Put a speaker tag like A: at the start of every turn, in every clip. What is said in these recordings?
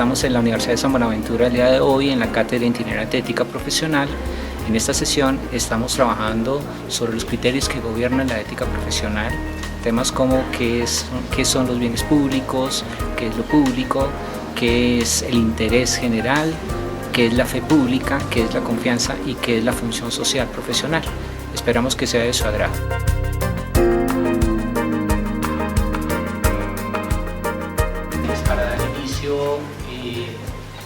A: Estamos en la Universidad de San Buenaventura el día de hoy en la Cátedra Itinerante de Ética Profesional. En esta sesión estamos trabajando sobre los criterios que gobiernan la ética profesional, temas como qué son los bienes públicos, qué es lo público, qué es el interés general, qué es la fe pública, qué es la confianza y qué es la función social profesional. Esperamos que sea de su agrado. Para dar inicio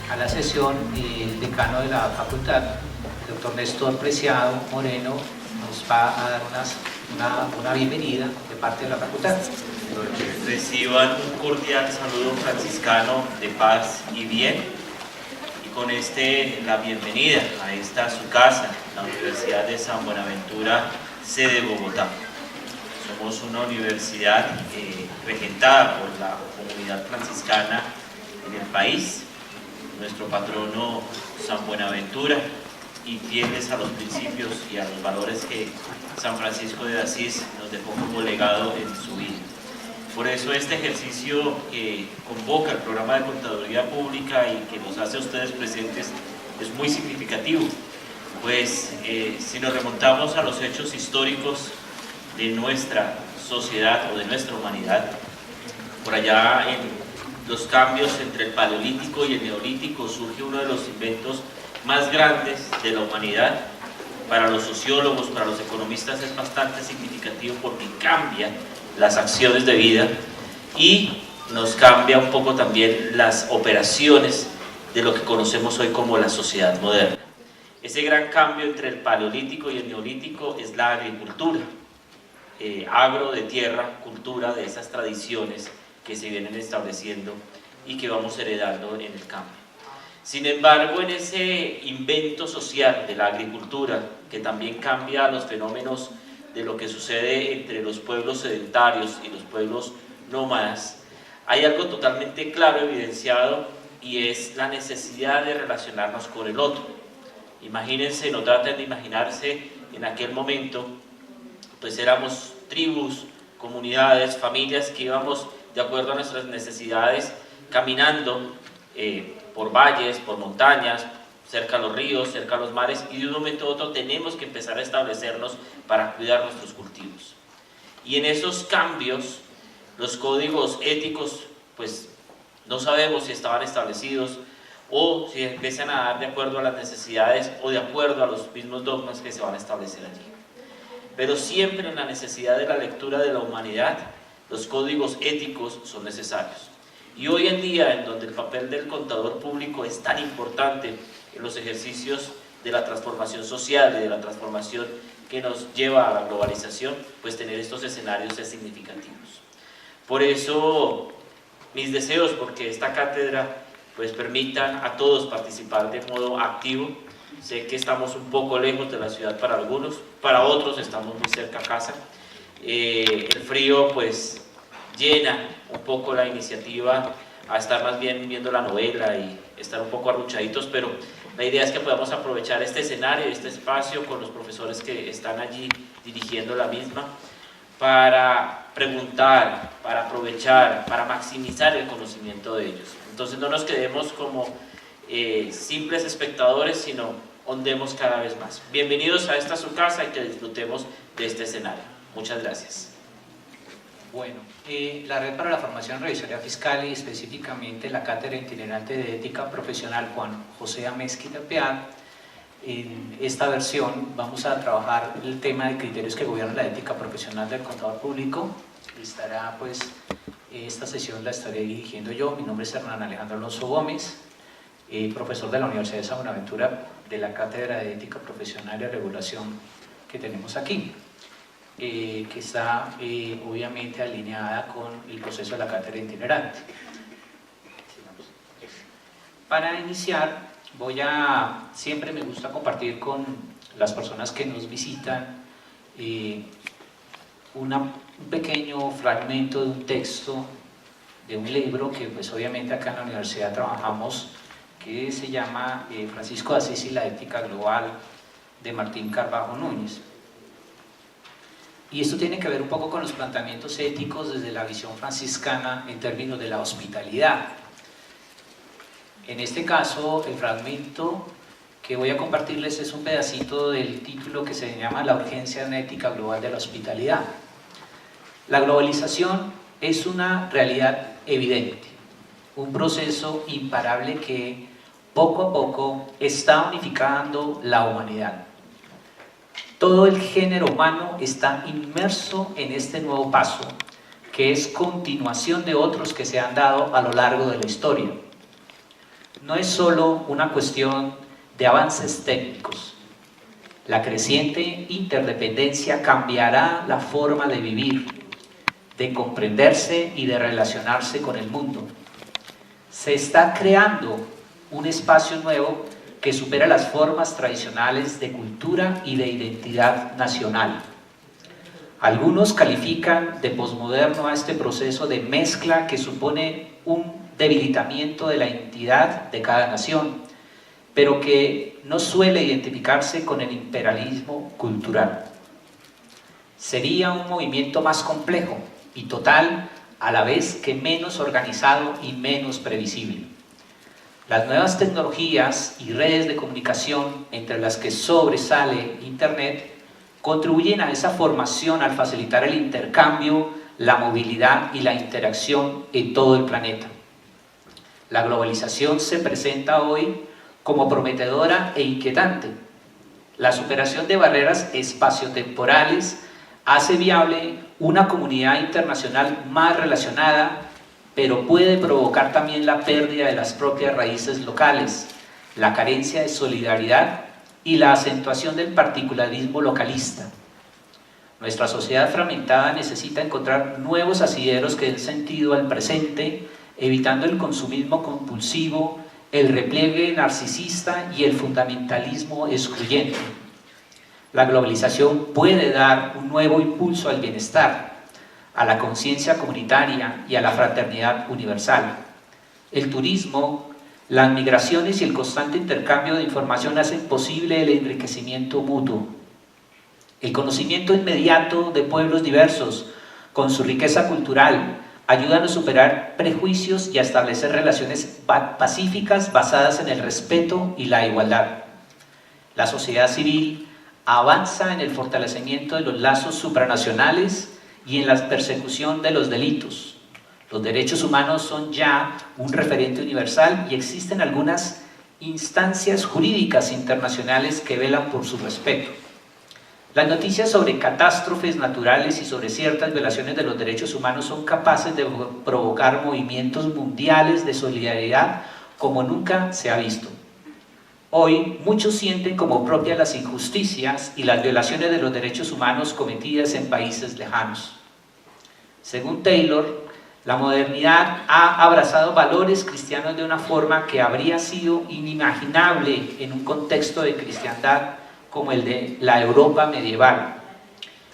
A: a la sesión, el decano de la facultad, el doctor Néstor Preciado Moreno, nos va a dar una bienvenida de parte de la facultad.
B: Reciban un cordial saludo franciscano de paz y bien, y con la bienvenida a esta su casa, la Universidad de San Buenaventura, sede Bogotá. Somos una universidad regentada por la comunidad franciscana en el país, nuestro patrono San Buenaventura, y fieles a los principios y a los valores que San Francisco de Asís nos dejó como legado en su vida. Por eso este ejercicio que convoca el programa de Contaduría Pública y que nos hace a ustedes presentes es muy significativo, pues si nos remontamos a los hechos históricos de nuestra sociedad o de nuestra humanidad, por allá en los cambios entre el Paleolítico y el Neolítico surge uno de los inventos más grandes de la humanidad. Para los sociólogos, para los economistas es bastante significativo porque cambia las acciones de vida y nos cambia un poco también las operaciones de lo que conocemos hoy como la sociedad moderna. Ese gran cambio entre el Paleolítico y el Neolítico es la agricultura. Agro de tierra, cultura de esas tradiciones que se vienen estableciendo y que vamos heredando en el campo. Sin embargo, en ese invento social de la agricultura, que también cambia los fenómenos de lo que sucede entre los pueblos sedentarios y los pueblos nómadas, hay algo totalmente claro, evidenciado, y es la necesidad de relacionarnos con el otro. Imagínense, no traten de imaginarse en aquel momento, pues éramos tribus, comunidades, familias que íbamos de acuerdo a nuestras necesidades caminando por valles, por montañas, cerca a los ríos, cerca a los mares, y de un momento a otro tenemos que empezar a establecernos para cuidar nuestros cultivos. Y en esos cambios, los códigos éticos, pues no sabemos si estaban establecidos o si empiezan a dar de acuerdo a las necesidades o de acuerdo a los mismos dogmas que se van a establecer allí. Pero siempre en la necesidad de la lectura de la humanidad, los códigos éticos son necesarios. Y hoy en día, en donde el papel del contador público es tan importante en los ejercicios de la transformación social y de la transformación que nos lleva a la globalización, pues tener estos escenarios es significativos. Por eso, mis deseos, porque esta cátedra pues permitan a todos participar de modo activo. Sé que estamos un poco lejos de la ciudad para algunos, para otros estamos muy cerca a casa. El frío pues llena un poco la iniciativa a estar más bien viendo la novela y estar un poco arruchaditos, pero la idea es que podamos aprovechar este escenario, este espacio con los profesores que están allí dirigiendo la misma para preguntar, para aprovechar, para maximizar el conocimiento de ellos. Entonces no nos quedemos como simples espectadores, sino hondemos cada vez más. Bienvenidos a esta su casa y que disfrutemos de este escenario. Muchas gracias.
A: Bueno, la Red para la Formación en Revisoría Fiscal y específicamente la Cátedra Itinerante de Ética Profesional Juan José Ameski Tapial, en esta versión vamos a trabajar el tema de criterios que gobiernan la ética profesional del contador público. Estará pues, esta sesión la estaré dirigiendo yo. Mi nombre es Hernán Alejandro Alonso Gómez, profesor de la Universidad de San Buenaventura de la Cátedra de Ética Profesional y Regulación que tenemos aquí, que está obviamente alineada con el proceso de la cátedra itinerante. Para iniciar, siempre me gusta compartir con las personas que nos visitan un pequeño fragmento de un texto, de un libro que pues obviamente acá en la universidad trabajamos, que se llama Francisco de Asís y la ética global, de Martín Carvajo Núñez. Y esto tiene que ver un poco con los planteamientos éticos desde la visión franciscana en términos de la hospitalidad. En este caso, el fragmento que voy a compartirles es un pedacito del título que se llama La urgencia ética global de la hospitalidad. La globalización es una realidad evidente, un proceso imparable que poco a poco está unificando la humanidad. Todo el género humano está inmerso en este nuevo paso, que es continuación de otros que se han dado a lo largo de la historia. No es solo una cuestión de avances técnicos. La creciente interdependencia cambiará la forma de vivir, de comprenderse y de relacionarse con el mundo. Se está creando un espacio nuevo que supera las formas tradicionales de cultura y de identidad nacional. Algunos califican de posmoderno a este proceso de mezcla que supone un debilitamiento de la identidad de cada nación, pero que no suele identificarse con el imperialismo cultural. Sería un movimiento más complejo y total, a la vez que menos organizado y menos previsible. Las nuevas tecnologías y redes de comunicación, entre las que sobresale Internet, contribuyen a esa formación al facilitar el intercambio, la movilidad y la interacción en todo el planeta. La globalización se presenta hoy como prometedora e inquietante. La superación de barreras espaciotemporales hace viable una comunidad internacional más relacionada, pero puede provocar también la pérdida de las propias raíces locales, la carencia de solidaridad y la acentuación del particularismo localista. Nuestra sociedad fragmentada necesita encontrar nuevos asideros que den sentido al presente, evitando el consumismo compulsivo, el repliegue narcisista y el fundamentalismo excluyente. La globalización puede dar un nuevo impulso al bienestar, a la conciencia comunitaria y a la fraternidad universal. El turismo, las migraciones y el constante intercambio de información hacen posible el enriquecimiento mutuo. El conocimiento inmediato de pueblos diversos, con su riqueza cultural, ayudan a superar prejuicios y a establecer relaciones pacíficas basadas en el respeto y la igualdad. La sociedad civil avanza en el fortalecimiento de los lazos supranacionales y en la persecución de los delitos. Los derechos humanos son ya un referente universal y existen algunas instancias jurídicas internacionales que velan por su respeto. Las noticias sobre catástrofes naturales y sobre ciertas violaciones de los derechos humanos son capaces de provocar movimientos mundiales de solidaridad como nunca se ha visto. Hoy, muchos sienten como propias las injusticias y las violaciones de los derechos humanos cometidas en países lejanos. Según Taylor, la modernidad ha abrazado valores cristianos de una forma que habría sido inimaginable en un contexto de cristiandad como el de la Europa medieval.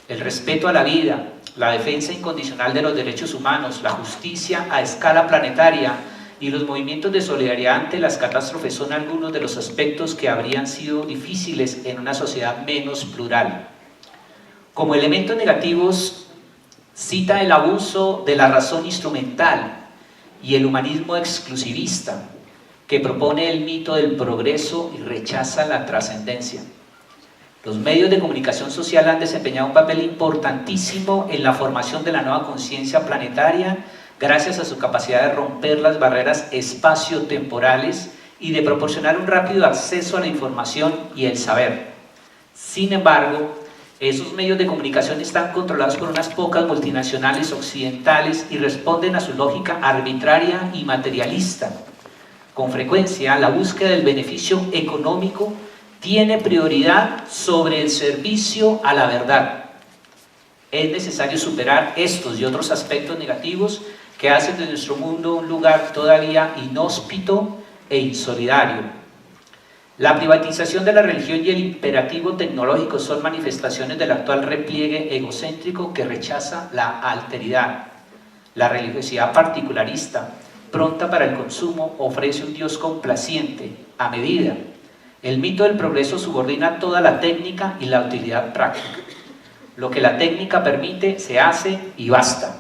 A: El respeto a la vida, la defensa incondicional de los derechos humanos, la justicia a escala planetaria y los movimientos de solidaridad ante las catástrofes son algunos de los aspectos que habrían sido difíciles en una sociedad menos plural. Como elementos negativos, cita el abuso de la razón instrumental y el humanismo exclusivista, que propone el mito del progreso y rechaza la trascendencia. Los medios de comunicación social han desempeñado un papel importantísimo en la formación de la nueva conciencia planetaria, gracias a su capacidad de romper las barreras espaciotemporales y de proporcionar un rápido acceso a la información y el saber. Sin embargo, esos medios de comunicación están controlados por unas pocas multinacionales occidentales y responden a su lógica arbitraria y materialista. Con frecuencia, la búsqueda del beneficio económico tiene prioridad sobre el servicio a la verdad. Es necesario superar estos y otros aspectos negativos que hacen de nuestro mundo un lugar todavía inhóspito e insolidario. La privatización de la religión y el imperativo tecnológico son manifestaciones del actual repliegue egocéntrico que rechaza la alteridad. La religiosidad particularista, pronta para el consumo, ofrece un Dios complaciente, a medida. El mito del progreso subordina toda la técnica y la utilidad práctica. Lo que la técnica permite se hace y basta.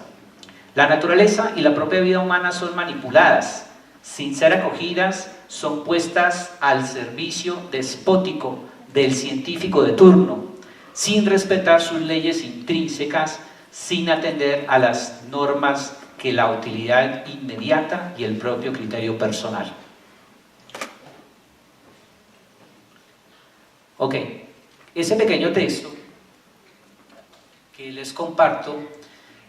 A: La naturaleza y la propia vida humana son manipuladas, sin ser acogidas, son puestas al servicio despótico del científico de turno, sin respetar sus leyes intrínsecas, sin atender a las normas que la utilidad inmediata y el propio criterio personal. Ok, ese pequeño texto que les comparto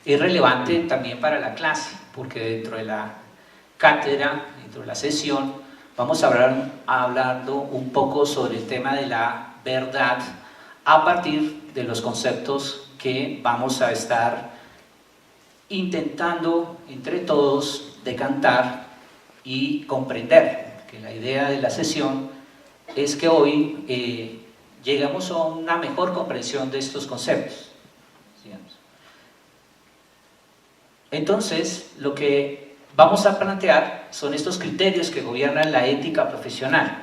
A: es relevante también para la clase, porque dentro de la cátedra, dentro de la sesión, vamos a hablar hablando un poco sobre el tema de la verdad a partir de los conceptos que vamos a estar intentando entre todos decantar y comprender. Que la idea de la sesión es que hoy lleguemos a una mejor comprensión de estos conceptos. Entonces, lo que vamos a plantear son estos criterios que gobiernan la ética profesional.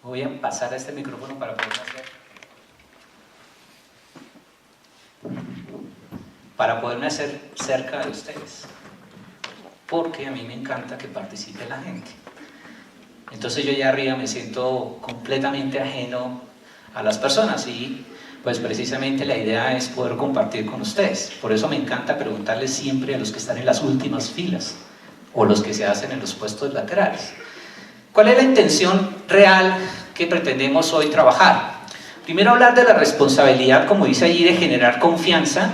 A: Voy a pasar a este micrófono para poderme hacer cerca de ustedes, porque a mí me encanta que participe la gente. Entonces yo allá arriba me siento completamente ajeno a las personas y pues precisamente la idea es poder compartir con ustedes. Por eso me encanta preguntarles siempre a los que están en las últimas filas o los que se hacen en los puestos laterales. ¿Cuál es la intención real que pretendemos hoy trabajar? Primero hablar de la responsabilidad, como dice allí, de generar confianza,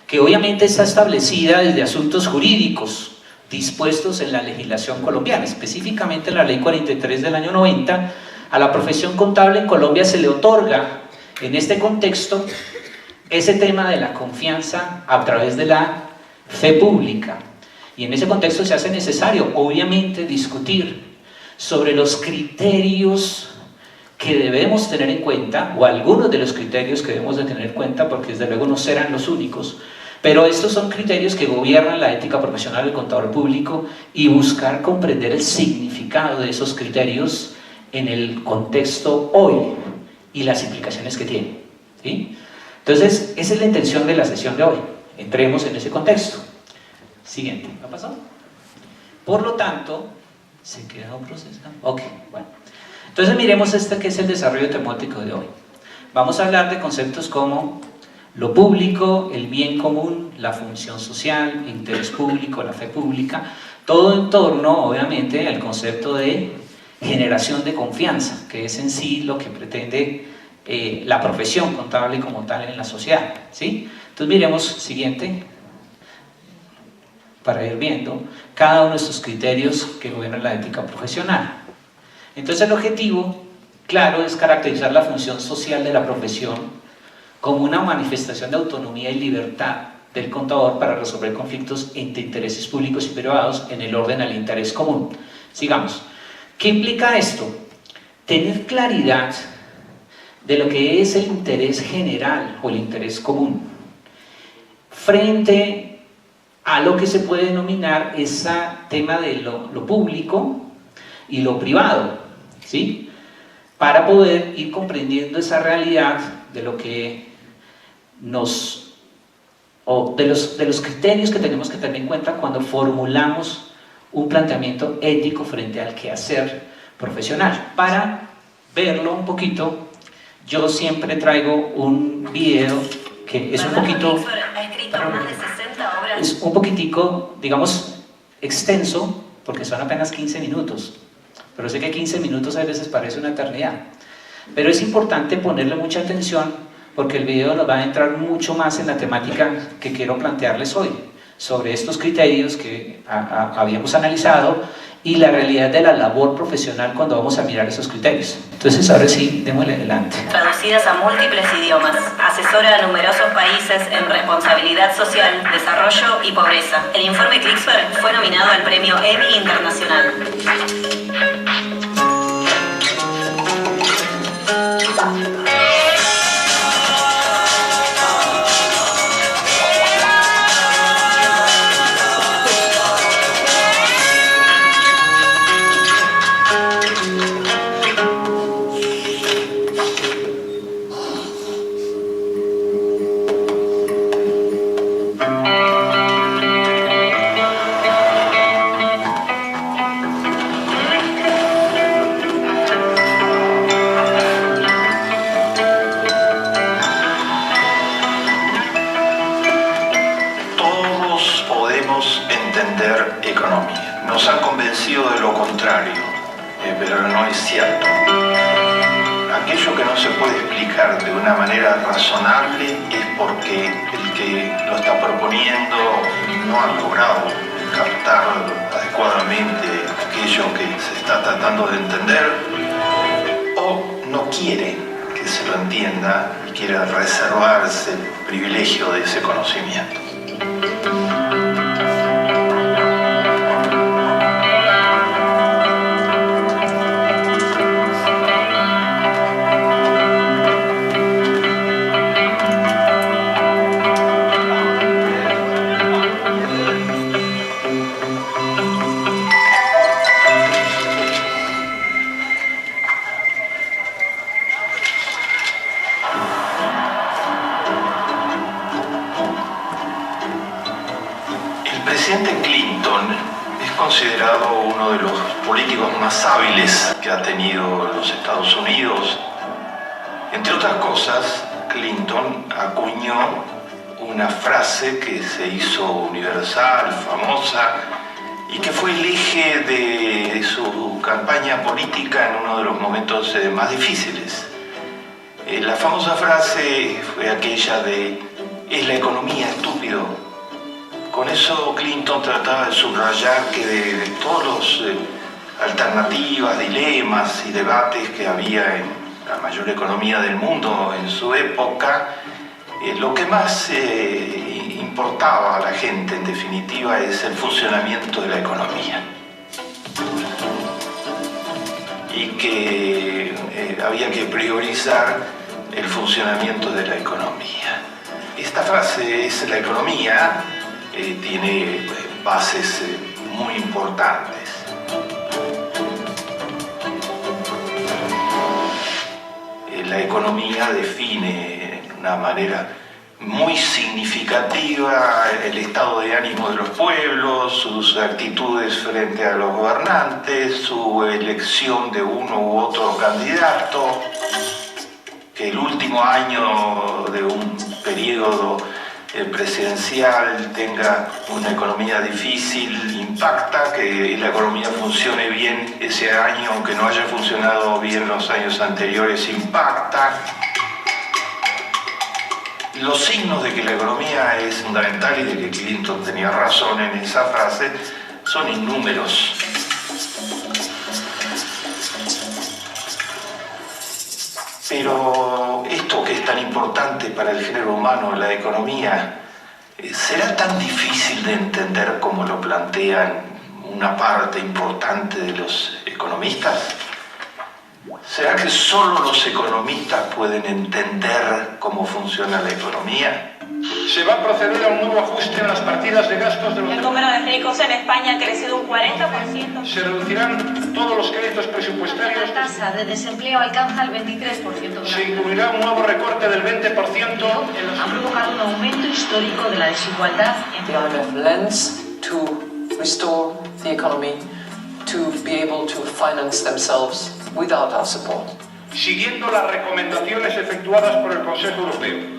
A: que obviamente está establecida desde asuntos jurídicos dispuestos en la legislación colombiana, específicamente en la Ley 43 del año 90. A la profesión contable en Colombia se le otorga, en este contexto, ese tema de la confianza a través de la fe pública. Y en ese contexto se hace necesario, obviamente, discutir sobre los criterios que debemos tener en cuenta, o algunos de los criterios que debemos de tener en cuenta, porque desde luego no serán los únicos, pero estos son criterios que gobiernan la ética profesional del contador público y buscar comprender el significado de esos criterios en el contexto hoy y las implicaciones que tienen, ¿sí? Entonces, esa es la intención de la sesión de hoy. Entremos en ese contexto. Siguiente, ¿ha pasado? Por lo tanto, ¿se quedó procesando? Ok, bueno. Entonces miremos que es el desarrollo temático de hoy. Vamos a hablar de conceptos como lo público, el bien común, la función social, el interés público, la fe pública, todo en torno, obviamente, al concepto de generación de confianza, que es en sí lo que pretende la profesión contable como tal en la sociedad, ¿sí? Entonces miremos, siguiente, para ir viendo cada uno de estos criterios que gobiernan la ética profesional. Entonces el objetivo, claro, es caracterizar la función social de la profesión como una manifestación de autonomía y libertad del contador para resolver conflictos entre intereses públicos y privados en el orden al interés común. Sigamos. ¿Qué implica esto? Tener claridad de lo que es el interés general o el interés común frente a lo que se puede denominar ese tema de lo público y lo privado, ¿sí? Para poder ir comprendiendo esa realidad de lo que de los criterios que tenemos que tener en cuenta cuando formulamos un planteamiento ético frente al quehacer profesional. Para verlo un poquito, yo siempre traigo un video que es un poquito, es un poquitico, digamos, extenso, porque son apenas 15 minutos, pero sé que 15 minutos a veces parece una eternidad, pero es importante ponerle mucha atención porque el video nos va a entrar mucho más en la temática que quiero plantearles hoy, sobre estos criterios que habíamos analizado y la realidad de la labor profesional cuando vamos a mirar esos criterios. Entonces, ahora sí, démosle adelante.
C: Traducidas a múltiples idiomas, asesora a numerosos países en responsabilidad social, desarrollo y pobreza. El informe Klicksberg fue nominado al premio Emmy Internacional.
D: entender economía. Nos han convencido de lo contrario, pero no es cierto. Aquello que no se puede explicar de una manera razonable es porque el que lo está proponiendo no ha logrado captar adecuadamente aquello que se está tratando de entender, o no quiere que se lo entienda y quiere reservarse el privilegio de ese conocimiento. El presidente Clinton es considerado uno de los políticos más hábiles que ha tenido los Estados Unidos. Entre otras cosas, Clinton acuñó una frase que se hizo universal, famosa, y que fue el eje de su campaña política en uno de los momentos más difíciles. La famosa frase fue aquella de «Es la economía, estúpido». Con eso Clinton trataba de subrayar que de todas las alternativas, dilemas y debates que había en la mayor economía del mundo en su época, lo que más importaba a la gente, en definitiva, es el funcionamiento de la economía. Y que había que priorizar el funcionamiento de la economía. Esta frase, «es la economía», tiene bases muy importantes. La economía define de una manera muy significativa el estado de ánimo de los pueblos, sus actitudes frente a los gobernantes, su elección de uno u otro candidato. Que el último año de un periodo presidencial tenga una economía difícil impacta, que la economía funcione bien ese año, aunque no haya funcionado bien los años anteriores, impacta. Los signos de que la economía es fundamental y de que Clinton tenía razón en esa frase son innúmeros. Pero esto que es tan importante para el género humano, la economía, ¿será tan difícil de entender como lo plantean una parte importante de los economistas? ¿Será que solo los economistas pueden entender cómo funciona la economía?
E: Se va a proceder a un nuevo ajuste en las partidas de gastos de los...
F: El número de ricos en España ha crecido un 40%.
E: Se reducirán todos los créditos presupuestarios.
F: La tasa de desempleo alcanza el 23%.
E: Se incluirá un nuevo recorte del 20% en los...
F: Ha provocado un aumento histórico de la desigualdad.
G: The IMF lends to restore the economy, to be able to finance themselves without our support.
E: Siguiendo las recomendaciones efectuadas por el Consejo Europeo.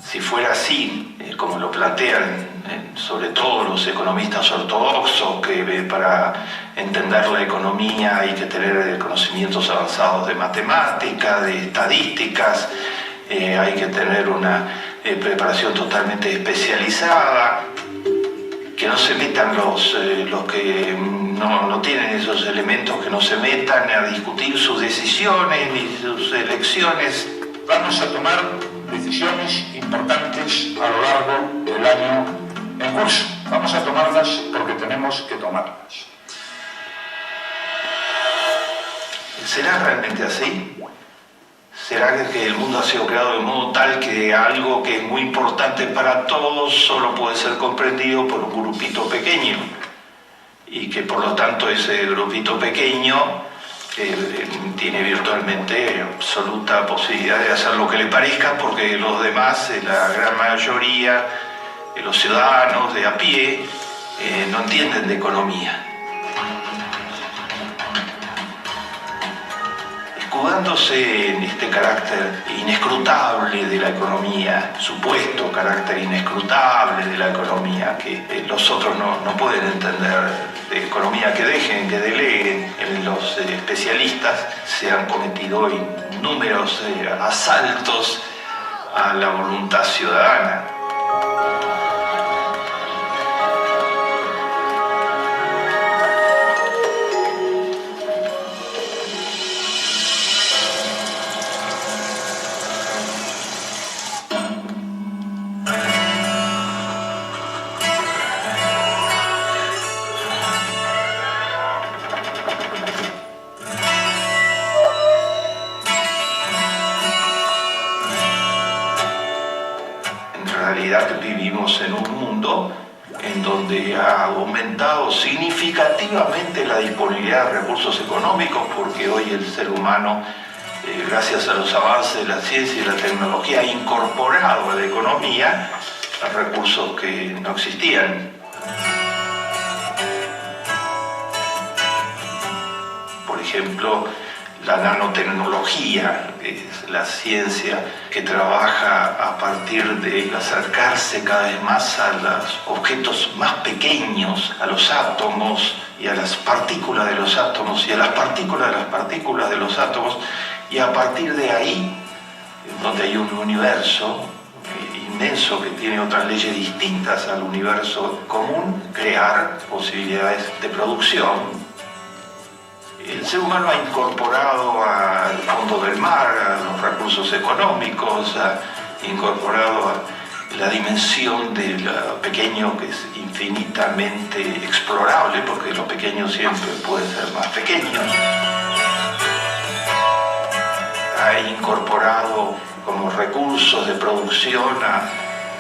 D: Si fuera así, como lo plantean sobre todo los economistas ortodoxos, que para entender la economía hay que tener conocimientos avanzados de matemáticas, de estadísticas, hay que tener una preparación totalmente especializada, que no se metan los que no tienen esos elementos, que no se metan a discutir sus decisiones ni sus elecciones.
E: Vamos a tomar decisiones importantes a lo largo del año en curso. Vamos a tomarlas porque tenemos que tomarlas.
D: ¿Será realmente así? ¿Será que el mundo ha sido creado de modo tal que algo que es muy importante para todos solo puede ser comprendido por un grupito pequeño? Y que por lo tanto ese grupito pequeño tiene virtualmente absoluta posibilidad de hacer lo que le parezca, porque los demás, la gran mayoría de los ciudadanos de a pie, no entienden de economía. escudándose en este carácter inescrutable de la economía, supuesto carácter inescrutable de la economía, que los otros no pueden entender, de economía que dejen, que deleguen. Los especialistas se han cometido inúmeros asaltos a la voluntad ciudadana. Vivimos en un mundo en donde ha aumentado significativamente la disponibilidad de recursos económicos, porque hoy el ser humano, gracias a los avances de la ciencia y la tecnología, ha incorporado a la economía recursos que no existían. Por ejemplo, la nanotecnología, que es la ciencia que trabaja a partir de acercarse cada vez más a los objetos más pequeños, a los átomos y a las partículas de los átomos y a las partículas de las partículas de los átomos, y a partir de ahí, donde hay un universo inmenso que tiene otras leyes distintas al universo común, crear posibilidades de producción. El ser humano ha incorporado al fondo del mar, a los recursos económicos, ha incorporado a la dimensión de lo pequeño, que es infinitamente explorable, porque lo pequeño siempre puede ser más pequeño. Ha incorporado como recursos de producción a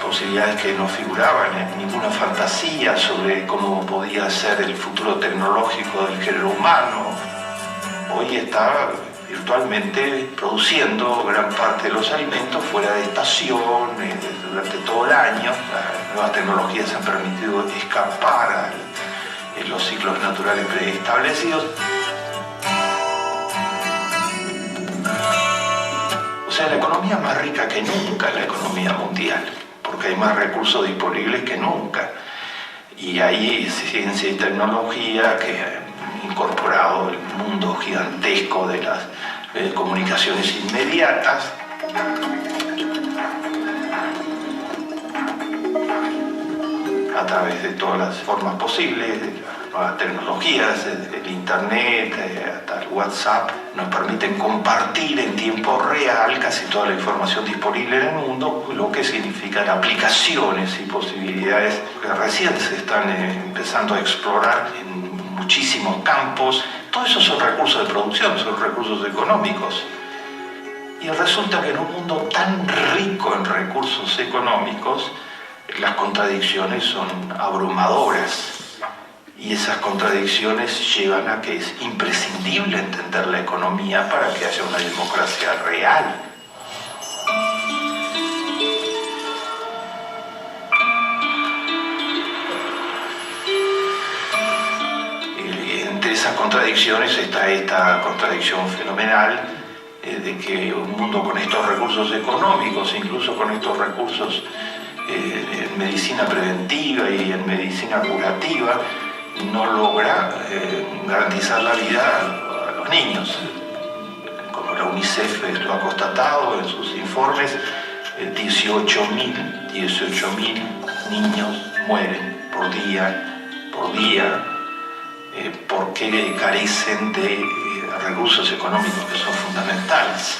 D: posibilidades que no figuraban en ninguna fantasía sobre cómo podía ser el futuro tecnológico del género humano. Hoy está virtualmente produciendo gran parte de los alimentos fuera de estación, durante todo el año. Las nuevas tecnologías han permitido escapar a los ciclos naturales preestablecidos. O sea, la economía es más rica que nunca, la economía mundial, porque hay más recursos disponibles que nunca. Y hay ciencia y tecnología que ha incorporado el mundo gigantesco de las comunicaciones inmediatas. A través de todas las formas posibles, de las nuevas tecnologías, el internet, hasta el WhatsApp, nos permiten compartir en tiempo real casi toda la información disponible en el mundo, lo que significa aplicaciones y posibilidades que recién se están empezando a explorar en muchísimos campos. Todos esos son recursos de producción, son recursos económicos. Y resulta que en un mundo tan rico en recursos económicos, las contradicciones son abrumadoras. Y esas contradicciones llevan a que es imprescindible entender la economía para que haya una democracia real. Entre esas contradicciones está esta contradicción fenomenal de que un mundo con estos recursos económicos, incluso con estos recursos en medicina preventiva y en medicina curativa, no logra garantizar la vida a los niños. Como la UNICEF lo ha constatado en sus informes, 18.000 niños mueren por día, porque carecen de recursos económicos que son fundamentales.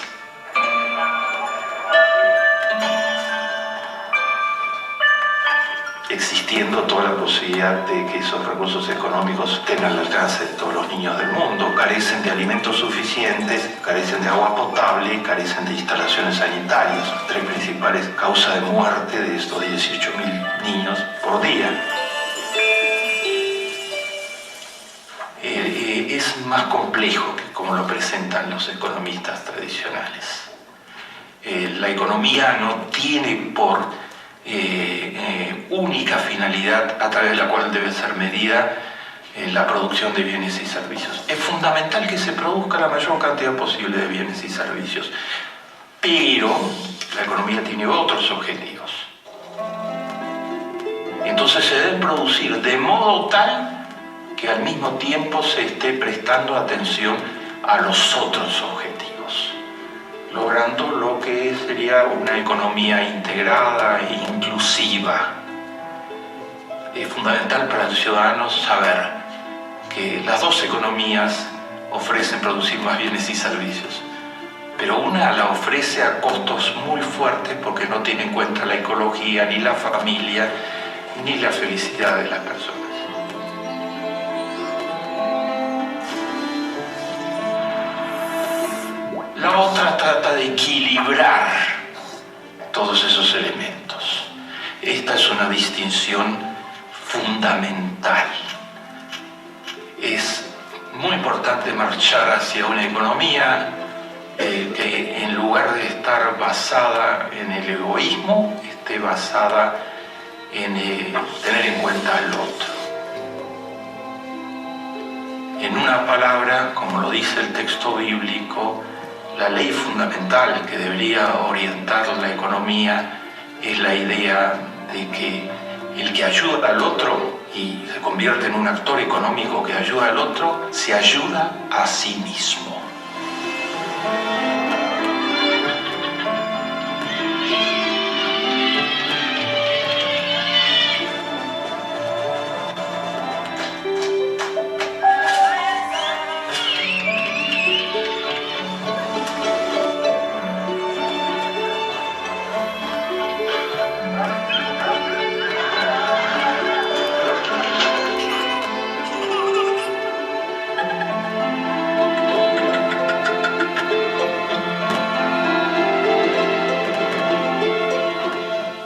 D: Existiendo toda la posibilidad de que esos recursos económicos tengan al alcance de todos los niños del mundo, carecen de alimentos suficientes, carecen de agua potable, carecen de instalaciones sanitarias, las tres principales causas de muerte de estos 18.000 niños por día. Es más complejo que como lo presentan los economistas tradicionales. La economía no tiene por única finalidad a través de la cual debe ser medida la producción de bienes y servicios. Es fundamental que se produzca la mayor cantidad posible de bienes y servicios, pero la economía tiene otros objetivos. Entonces se debe producir de modo tal que al mismo tiempo se esté prestando atención a los otros objetivos, logrando lo que sería una economía integrada e inclusiva. Es fundamental para el ciudadano saber que las dos economías ofrecen producir más bienes y servicios, pero una la ofrece a costos muy fuertes porque no tiene en cuenta la ecología, ni la familia, ni la felicidad de las personas. La otra trata de equilibrar todos esos elementos. Esta es una distinción fundamental. Es muy importante marchar hacia una economía que en lugar de estar basada en el egoísmo, esté basada en tener en cuenta al otro. En una palabra, como lo dice el texto bíblico, la ley fundamental que debería orientar la economía es la idea de que el que ayuda al otro y se convierte en un actor económico que ayuda al otro, se ayuda a sí mismo.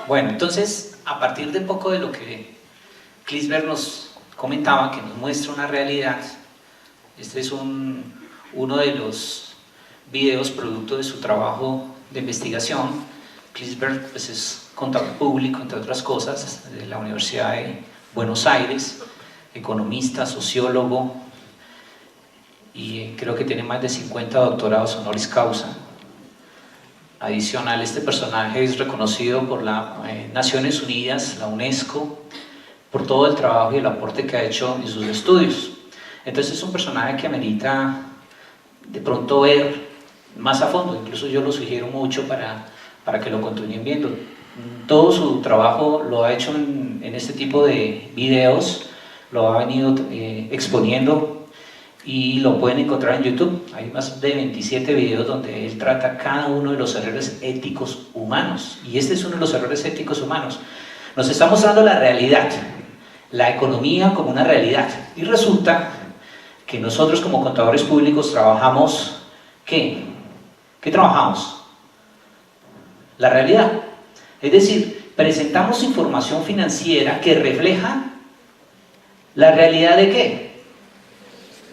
A: Bueno, entonces, a partir de poco de lo que Klinsberg nos comentaba, que nos muestra una realidad, este es uno de los videos producto de su trabajo de investigación. Klinsberg pues, es contador público, entre otras cosas, de la Universidad de Buenos Aires, economista, sociólogo, y creo que tiene más de 50 doctorados honoris causa. Adicional, este personaje es reconocido por las Naciones Unidas, la UNESCO, por todo el trabajo y el aporte que ha hecho en sus estudios. Entonces es un personaje que amerita de pronto ver más a fondo, incluso yo lo sugiero mucho para que lo continúen viendo. Todo su trabajo lo ha hecho en este tipo de videos, lo ha venido exponiendo y lo pueden encontrar en YouTube. Hay más de 27 videos donde él trata cada uno de los errores éticos humanos, y este es uno de los errores éticos humanos. Nos está mostrando la realidad, la economía como una realidad, y resulta que nosotros como contadores públicos trabajamos, ¿qué? ¿Qué trabajamos? La realidad. Es decir, presentamos información financiera que refleja la realidad ¿de qué?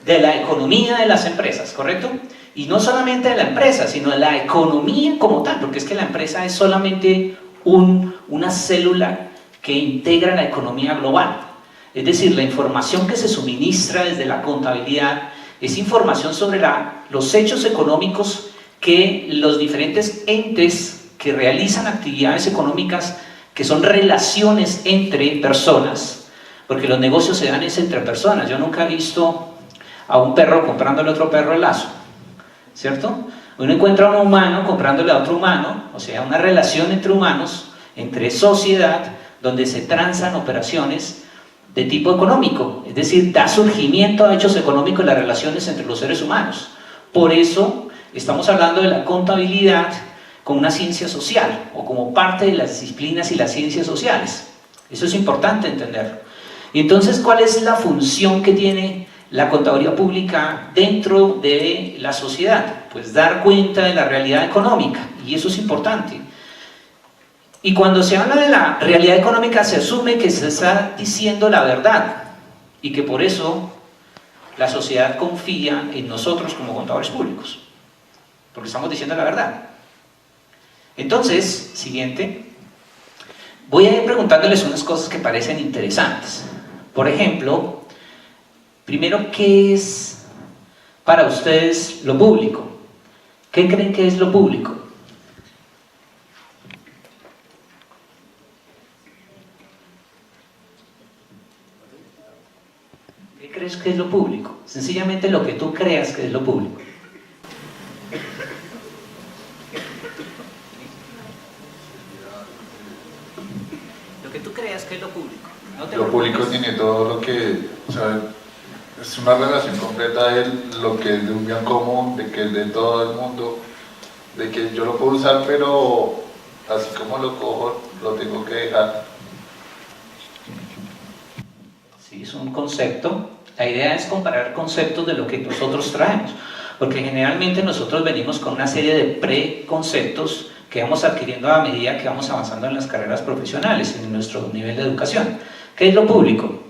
A: De la economía de las empresas, ¿correcto? Y no solamente de la empresa, sino de la economía como tal, porque es que la empresa es solamente una célula que integra la economía global. Es decir, la información que se suministra desde la contabilidad es información sobre los hechos económicos que los diferentes entes que realizan actividades económicas, que son relaciones entre personas, porque los negocios se dan entre personas. Yo nunca he visto a un perro comprándole a otro perro el lazo, ¿cierto? Uno encuentra a un humano comprándole a otro humano, o sea, una relación entre humanos, entre sociedad, donde se transan operaciones de tipo económico, es decir, da surgimiento a hechos económicos las relaciones entre los seres humanos. Por eso estamos hablando de la contabilidad como una ciencia social, o como parte de las disciplinas y las ciencias sociales. Eso es importante entenderlo. Y entonces, ¿cuál es la función que tiene la contaduría pública dentro de la sociedad? Pues dar cuenta de la realidad económica, y eso es importante. Y cuando se habla de la realidad económica se asume que se está diciendo la verdad, y que por eso la sociedad confía en nosotros como contadores públicos, porque estamos diciendo la verdad. Entonces, siguiente, voy a ir preguntándoles unas cosas que parecen interesantes. Por ejemplo, Primero, ¿qué es para ustedes lo público? ¿Qué creen que es lo público? ¿Qué crees que es lo público? Sencillamente lo que tú creas que es lo público. Lo que tú creas que es lo público. No te
H: Lo público
A: preocupes.
H: tiene todo lo que, o sea, es una relación completa de lo que es de un bien común, de que es de todo el mundo, de que yo lo puedo usar, pero así como lo cojo, lo tengo que dejar.
A: Sí, es un concepto. La idea es comparar conceptos de lo que nosotros traemos, porque generalmente nosotros venimos con una serie de preconceptos que vamos adquiriendo a medida que vamos avanzando en las carreras profesionales, en nuestro nivel de educación. ¿Qué es lo público?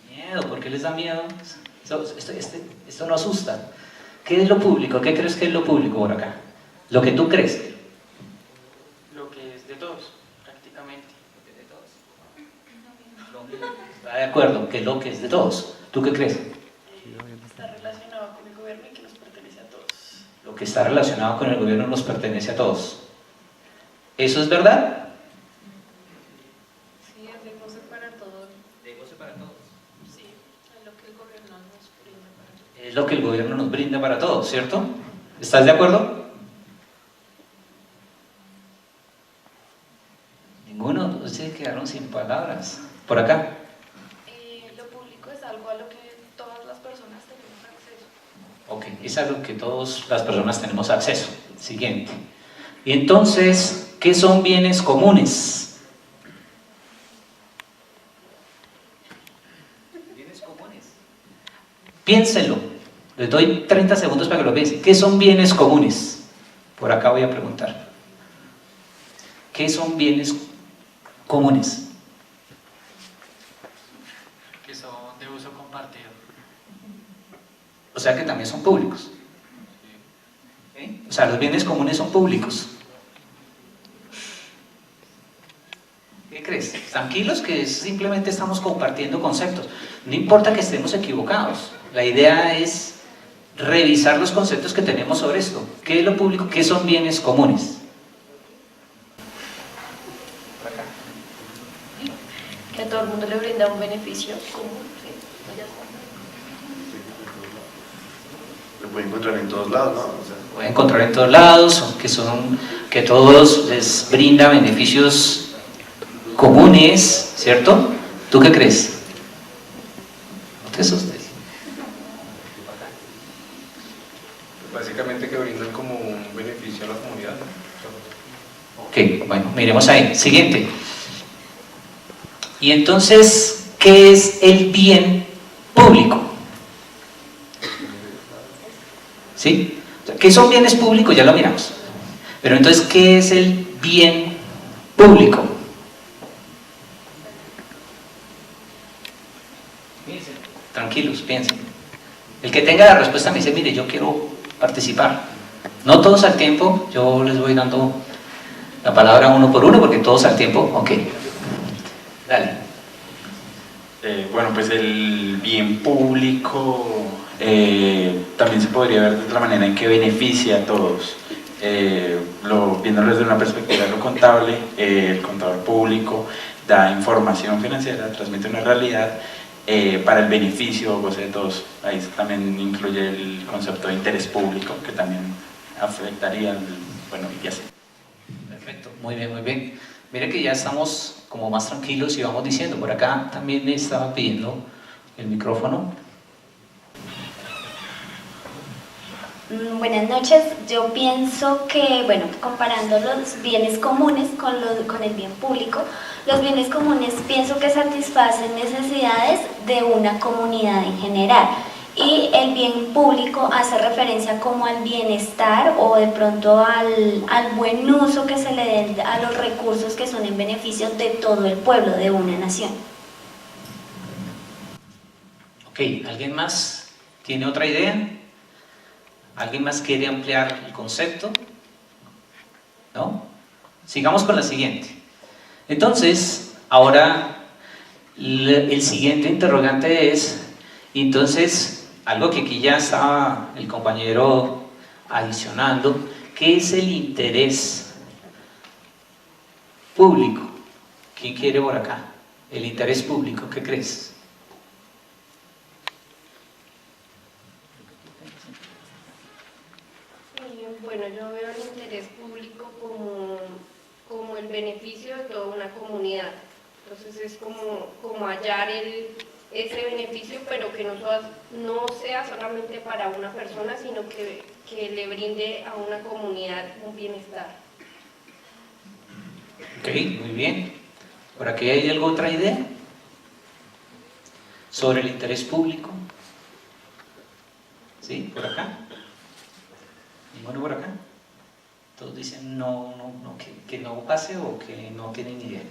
A: Miedo, ¿por qué les da miedo? Esto no asusta. ¿Qué es lo público? ¿Qué crees que es lo público por acá? Lo que tú crees.
I: Lo que es de todos, prácticamente.
A: Está de acuerdo, que es lo que es de todos. ¿Tú qué crees?
F: Está relacionado con el gobierno y que nos pertenece a todos.
A: Lo que está relacionado con el gobierno nos pertenece a todos. ¿Eso es verdad?
F: Sí, es de goce para todos.
A: De goce para todos.
F: Sí, es lo que el gobierno nos brinda para todos.
A: Es lo que el gobierno nos brinda para todos, ¿cierto? ¿Estás de acuerdo? Ninguno, ustedes quedaron sin palabras. Por acá.
F: Lo público es algo a lo que todas las personas tenemos acceso.
A: Ok, es a lo que todas las personas tenemos acceso. Siguiente. Y entonces, ¿qué son bienes comunes? Bienes comunes. Piénsenlo. Les doy 30 segundos para que lo piensen. ¿Qué son bienes comunes? Por acá voy a preguntar. ¿Qué son bienes comunes?
I: Que son de uso compartido.
A: O sea que también son públicos. ¿Sí? O sea, los bienes comunes son públicos. ¿Qué crees? Tranquilos que simplemente estamos compartiendo conceptos. No importa que estemos equivocados. La idea es revisar los conceptos que tenemos sobre esto. ¿Qué es lo público? ¿Qué son bienes comunes?
F: Que a todo el mundo le brinda un beneficio común. Sí, ya está.
J: Lo puede encontrar en todos lados, ¿no? O sea,
A: Pueden encontrar en todos lados, que todos les brinda beneficios comunes, ¿cierto? ¿Tú qué crees? No te asustes.
K: Básicamente que brindan como un beneficio a la comunidad.
A: Ok, bueno, miremos ahí. Siguiente. Y entonces, ¿qué es el bien público? ¿Sí? O sea, ¿qué son bienes públicos? Ya lo miramos. Pero entonces, ¿qué es el bien público? Piensen, tranquilos, piensen. El que tenga la respuesta me dice, mire, yo quiero participar. No todos al tiempo, yo les voy dando la palabra uno por uno, porque todos al tiempo, ok. Dale.
L: Bueno, pues el bien público también se podría ver de otra manera en que beneficia a todos. Viéndolo desde una perspectiva de lo contable, el contador público da información financiera, transmite una realidad para el beneficio o goce de todos. Ahí también incluye el concepto de interés público, que también afectaría, bueno, y así.
A: Perfecto, muy bien, muy bien. Mire que ya estamos como más tranquilos y vamos diciendo. Por acá también me estaba pidiendo el micrófono.
M: Buenas noches. Yo pienso que, bueno, comparando los bienes comunes con el bien público, los bienes comunes pienso que satisfacen necesidades de una comunidad en general. Y el bien público hace referencia como al bienestar o de pronto al buen uso que se le den a los recursos que son en beneficio de todo el pueblo, de una nación.
A: Ok, ¿alguien más tiene otra idea? ¿Alguien más quiere ampliar el concepto? ¿No? Sigamos con la siguiente. Entonces, ahora El siguiente interrogante es, entonces, algo que aquí ya estaba el compañero adicionando, ¿qué es el interés público? ¿Quién quiere por acá? El interés público, ¿qué crees?
N: Bueno, yo veo el interés público como el beneficio de toda una comunidad. Entonces es como hallar ese beneficio, pero que no sea solamente para una persona, sino que le brinde a una comunidad un bienestar.
A: Ok, muy bien. ¿Por aquí hay alguna otra idea? ¿Sobre el interés público? ¿Sí? ¿Por acá? ¿Ninguno por acá? Todos dicen no, que no pase o que no tienen idea.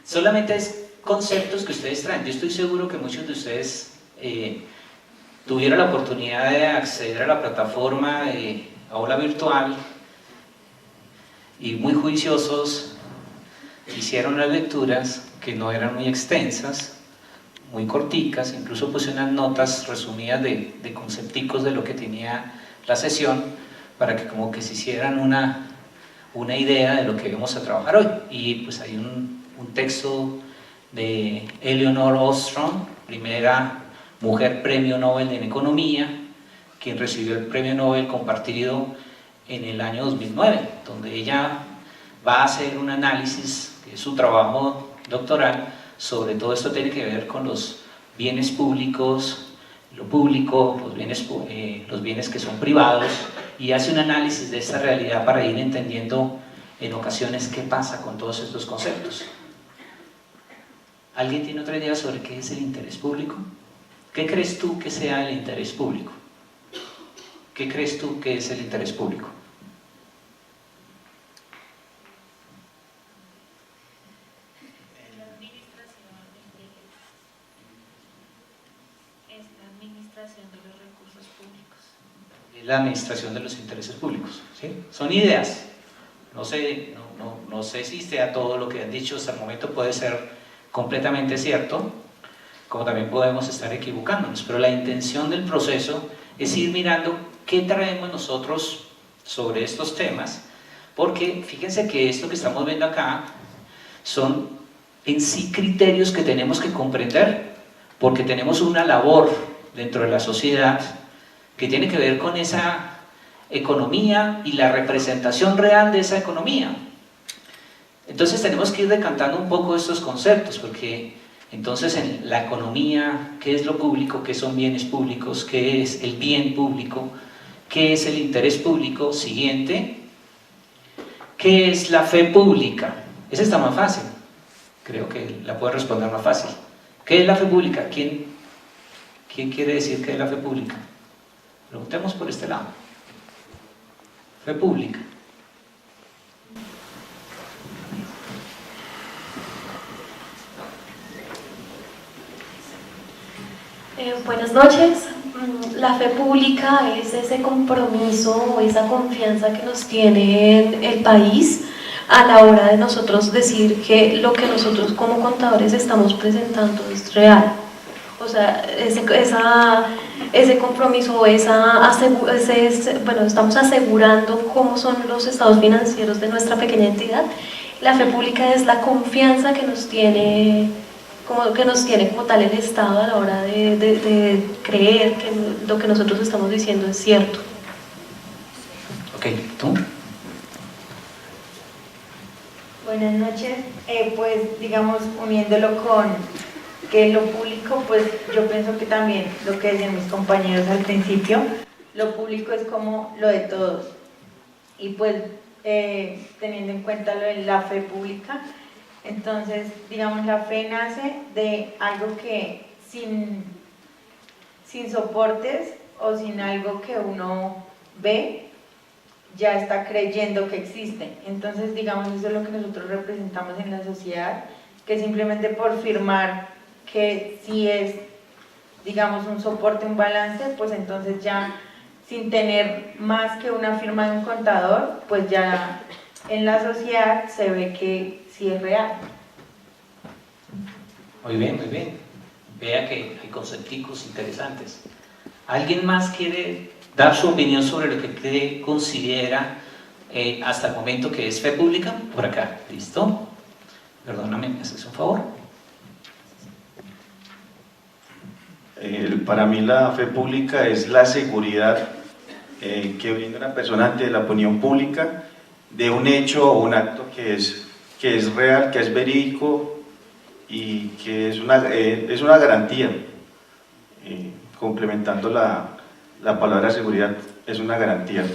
A: Solamente es conceptos que ustedes traen. Yo estoy seguro que muchos de ustedes tuvieron la oportunidad de acceder a la plataforma de aula virtual y muy juiciosos hicieron las lecturas que no eran muy extensas, muy corticas, incluso puse unas notas resumidas de concepticos de lo que tenía la sesión para que como que se hicieran una idea de lo que íbamos a trabajar hoy. Y pues hay un texto de Eleanor Ostrom, primera mujer premio Nobel en Economía, quien recibió el premio Nobel compartido en el año 2009, donde ella va a hacer un análisis, que es su trabajo doctoral, sobre todo esto tiene que ver con los bienes públicos, lo público, los bienes que son privados, y hace un análisis de esta realidad para ir entendiendo en ocasiones qué pasa con todos estos conceptos. ¿Alguien tiene otra idea sobre qué es el interés público? ¿Qué crees tú que sea el interés público? ¿Qué crees tú que es el interés público? La administración de los intereses públicos, ¿sí? Son ideas, no sé si sea todo lo que han dicho hasta el momento puede ser completamente cierto, como también podemos estar equivocándonos, pero la intención del proceso es ir mirando qué traemos nosotros sobre estos temas, porque fíjense que esto que estamos viendo acá son en sí criterios que tenemos que comprender, porque tenemos una labor dentro de la sociedad que tiene que ver con esa economía y la representación real de esa economía. Entonces tenemos que ir decantando un poco estos conceptos, porque entonces en la economía, ¿qué es lo público? ¿Qué son bienes públicos? ¿Qué es el bien público? ¿Qué es el interés público? Siguiente, ¿qué es la fe pública? Esa está más fácil, creo que la puede responder más fácil. ¿Qué es la fe pública? ¿Quién quiere decir qué es la fe pública? Preguntemos por este lado. Fe pública.
O: Buenas noches. La fe pública es ese compromiso o esa confianza que nos tiene el país a la hora de nosotros decir que lo que nosotros como contadores estamos presentando es real. O sea, ese compromiso, estamos asegurando cómo son los estados financieros de nuestra pequeña entidad. La fe pública es la confianza que nos tiene como tal el Estado a la hora de creer que lo que nosotros estamos diciendo es cierto.
A: Ok, ¿tú?
P: Buenas noches. Pues digamos, uniéndolo con que lo público, pues yo pienso que también lo que decían mis compañeros al principio, lo público es como lo de todos. Y pues teniendo en cuenta lo de la fe pública, entonces digamos la fe nace de algo que sin soportes o sin algo que uno ve, ya está creyendo que existe. Entonces digamos eso es lo que nosotros representamos en la sociedad, que simplemente por firmar que si es, digamos, un soporte, un balance, pues entonces ya sin tener más que una firma de un contador, pues ya en la sociedad se ve que sí es real.
A: Muy bien, muy bien. Vea que hay concepticos interesantes. ¿Alguien más quiere dar su opinión sobre lo que considera hasta el momento que es fe pública? Por acá, ¿listo? Perdóname, ¿me haces un favor?
J: Para mí la fe pública es la seguridad que brinda una persona ante la opinión pública de un hecho o un acto que es real, que es verídico y que es una garantía. Complementando la palabra seguridad, es una garantía.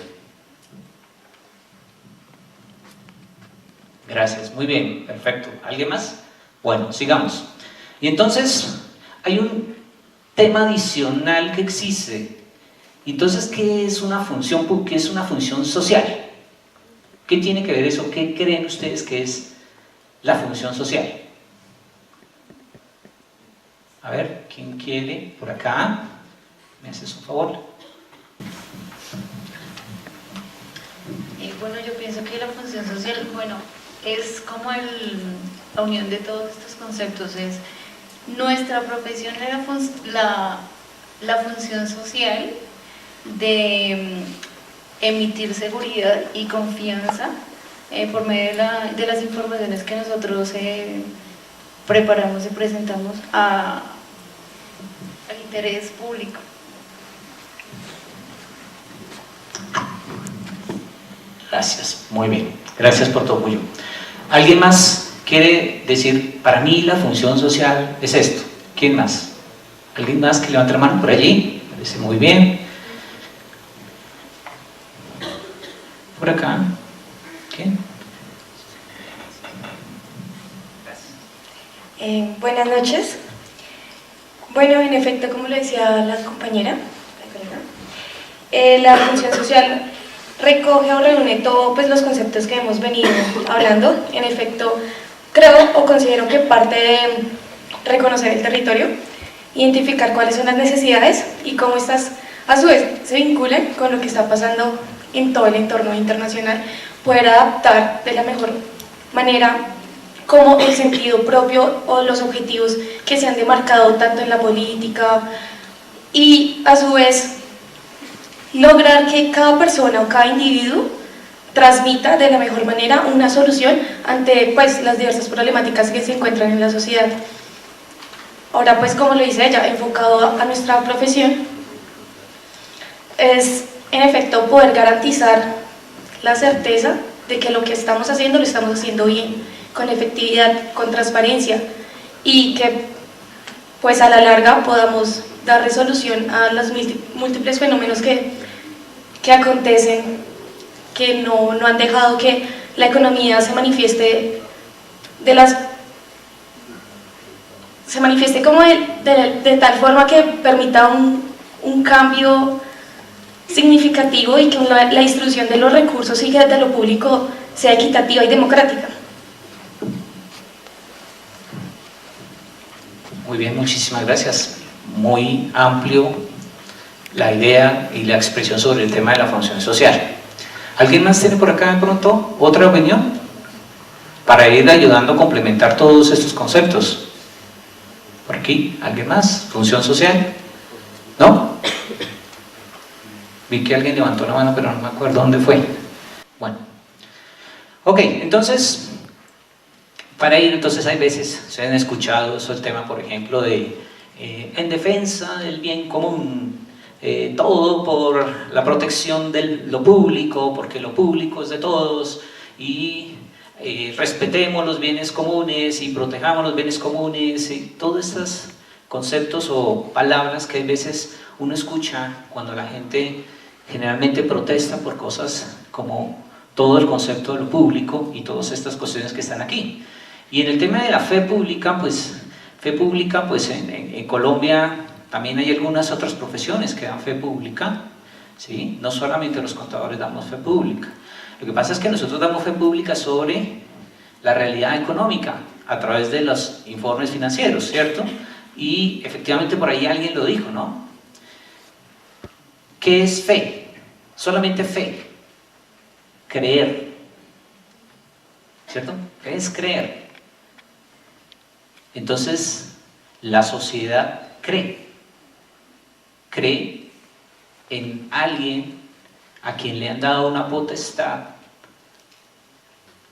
A: Gracias, muy bien, perfecto. ¿Alguien más? Bueno, sigamos. Y entonces, hay un tema adicional que existe. Entonces, ¿qué es una función? ¿Qué es una función social? ¿Qué tiene que ver eso? ¿Qué creen ustedes que es la función social? A ver, ¿quién quiere? Por acá. ¿Me haces un favor?
Q: Bueno, yo pienso que la función social, bueno, es como la unión de todos estos conceptos, es nuestra profesión, la función social de emitir seguridad y confianza por medio de las informaciones que nosotros preparamos y presentamos al interés público.
A: Gracias, muy bien. Gracias por tu apoyo. ¿Alguien más quiere decir, para mí la función social es esto? ¿Quién más? ¿Alguien más que levante la mano por allí? Me parece muy bien. Por acá. ¿Quién?
R: Buenas noches. Bueno, en efecto, como lo decía la compañera, la función social recoge o reúne todos pues, los conceptos que hemos venido hablando. En efecto, creo o considero que parte de reconocer el territorio, identificar cuáles son las necesidades y cómo estas a su vez se vinculan con lo que está pasando en todo el entorno internacional, poder adaptar de la mejor manera como el sentido propio o los objetivos que se han demarcado tanto en la política y a su vez lograr que cada persona o cada individuo transmita de la mejor manera una solución ante pues, las diversas problemáticas que se encuentran en la sociedad. Ahora pues como lo dice ella, enfocado a nuestra profesión, es en efecto poder garantizar la certeza de que lo que estamos haciendo lo estamos haciendo bien, con efectividad, con transparencia y que pues a la larga podamos dar resolución a los múltiples fenómenos que acontecen, que no han dejado que la economía se manifieste como de tal forma que permita un cambio significativo y que la distribución de los recursos y de lo público sea equitativa y democrática.
A: Muy bien, muchísimas gracias. Muy amplio la idea y la expresión sobre el tema de la función social. ¿Alguien más tiene por acá de pronto otra opinión? Para ir ayudando a complementar todos estos conceptos. Por aquí, ¿alguien más? ¿Función social? ¿No? Vi que alguien levantó la mano, pero no me acuerdo dónde fue. Bueno. Ok, entonces, para ir, entonces hay veces, se han escuchado eso, el tema, por ejemplo, de en defensa del bien común, todo por la protección de lo público, porque lo público es de todos, y respetemos los bienes comunes y protejamos los bienes comunes, y todos estos conceptos o palabras que a veces uno escucha cuando la gente generalmente protesta por cosas como todo el concepto de lo público y todas estas cuestiones que están aquí. Y en el tema de la fe pública, pues en Colombia también hay algunas otras profesiones que dan fe pública, ¿sí? No solamente los contadores damos fe pública. Lo que pasa es que nosotros damos fe pública sobre la realidad económica a través de los informes financieros, ¿cierto? Y efectivamente por ahí alguien lo dijo, ¿no? ¿Qué es fe? Solamente fe. Creer. ¿Cierto? ¿Qué es creer? Entonces, la sociedad cree en alguien a quien le han dado una potestad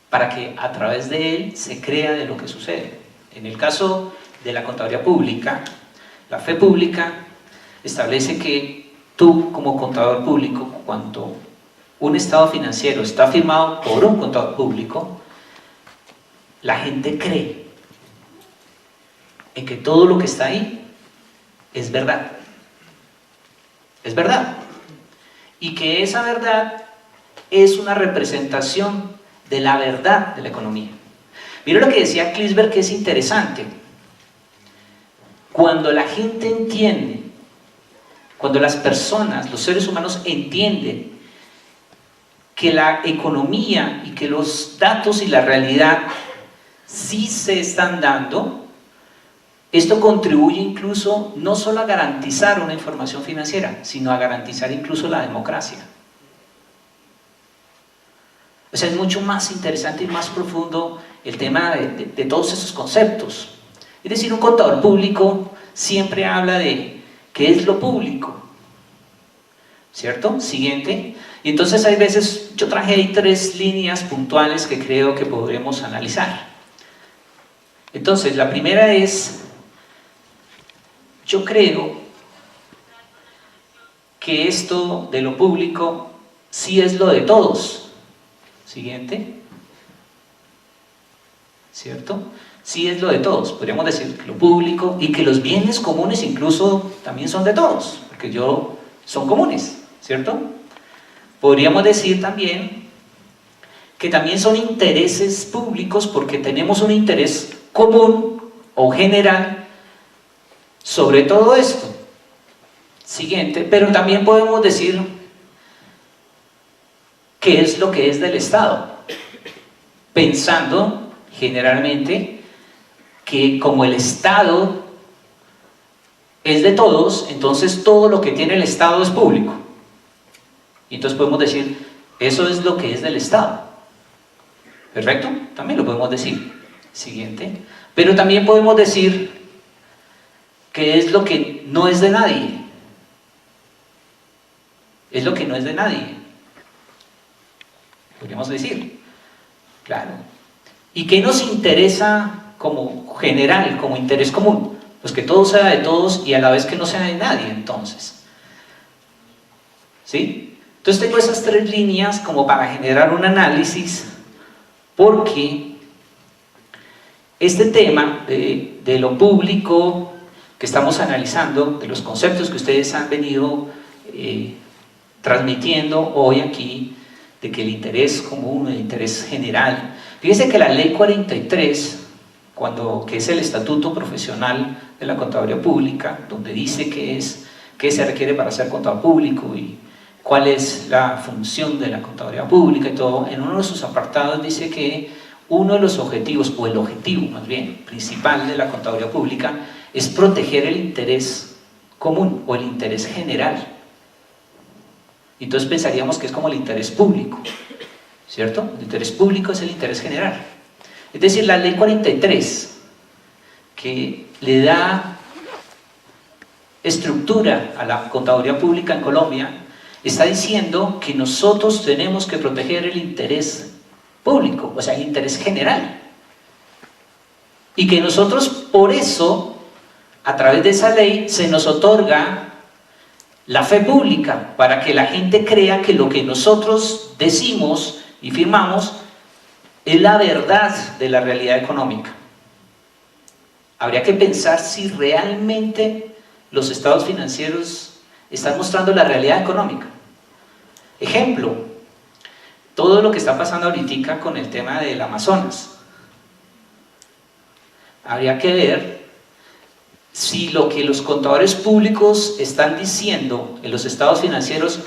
A: para que a través de él se crea de lo que sucede. En el caso de la contaduría pública, la fe pública establece que tú como contador público, cuando un estado financiero está firmado por un contador público, la gente cree en que todo lo que está ahí es verdad. Es verdad. Y que esa verdad es una representación de la verdad de la economía. Mira lo que decía Klinsberg, que es interesante. Cuando la gente entiende, cuando las personas, los seres humanos entienden que la economía y que los datos y la realidad sí se están dando, esto contribuye incluso no solo a garantizar una información financiera, sino a garantizar incluso la democracia. O sea, es mucho más interesante y más profundo el tema de todos esos conceptos. Es decir, un contador público siempre habla de qué es lo público, ¿cierto? Siguiente. Y entonces hay veces, yo traje ahí 3 líneas puntuales que creo que podremos analizar. Entonces, la primera es, yo creo que esto de lo público sí es lo de todos. Siguiente. ¿Cierto? Sí es lo de todos. Podríamos decir que lo público y que los bienes comunes incluso también son de todos, porque son comunes, ¿cierto? Podríamos decir también que también son intereses públicos porque tenemos un interés común o general sobre todo esto. Siguiente, pero también podemos decir qué es lo que es del Estado, pensando generalmente que como el Estado es de todos, entonces todo lo que tiene el Estado es público. Y entonces podemos decir, eso es lo que es del Estado. ¿Perfecto? También lo podemos decir. Siguiente. Pero también podemos decir que es lo que no es de nadie. Es lo que no es de nadie. Podríamos decir. Claro. ¿Y qué nos interesa como general, como interés común? Pues que todo sea de todos y a la vez que no sea de nadie, entonces. ¿Sí? Entonces tengo esas 3 líneas como para generar un análisis, porque este tema de lo público que estamos analizando, de los conceptos que ustedes han venido transmitiendo hoy aquí, de que el interés común, el interés general. Fíjense que la ley 43, que es el estatuto profesional de la contaduría pública, donde dice qué se requiere para ser contador público y cuál es la función de la contaduría pública y todo, en uno de sus apartados dice que uno de los objetivos, o el objetivo más bien, principal de la contaduría pública es proteger el interés común o el interés general. Entonces pensaríamos que es como el interés público, ¿cierto? El interés público es el interés general. Es decir, la ley 43, que le da estructura a la contaduría pública en Colombia, está diciendo que nosotros tenemos que proteger el interés público, o sea, el interés general. Y que nosotros, por eso, a través de esa ley, se nos otorga la fe pública, para que la gente crea que lo que nosotros decimos y firmamos es la verdad de la realidad económica. Habría que pensar si realmente los estados financieros están mostrando la realidad económica. Ejemplo, todo lo que está pasando ahorita con el tema del Amazonas. Habría que ver si lo que los contadores públicos están diciendo en los estados financieros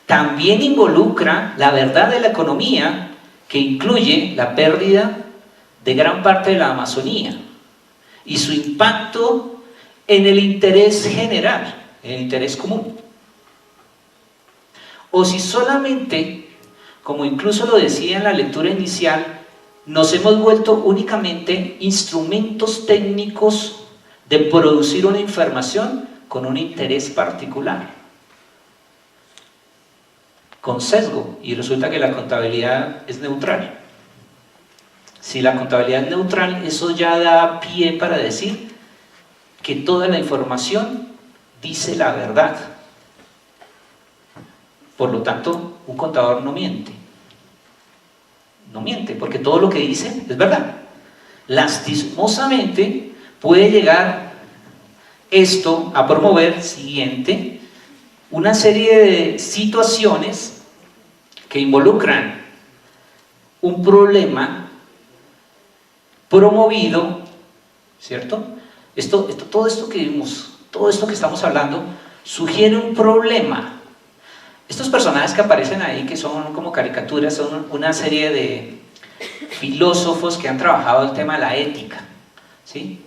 A: también involucra la verdad de la economía, que incluye la pérdida de gran parte de la Amazonía y su impacto en el interés general, en el interés común. O si solamente, como incluso lo decía en la lectura inicial, nos hemos vuelto únicamente instrumentos técnicos de producir una información con un interés particular, con sesgo, y resulta que la contabilidad es neutral. Si la contabilidad es neutral, eso ya da pie para decir que toda la información dice la verdad. Por lo tanto, un contador no miente. No miente, porque todo lo que dice es verdad. Lastimosamente, puede llegar esto a promover, siguiente, una serie de situaciones que involucran un problema promovido, ¿cierto? Todo esto que vimos, todo esto que estamos hablando, sugiere un problema. Estos personajes que aparecen ahí, que son como caricaturas, son una serie de filósofos que han trabajado el tema de la ética, ¿sí?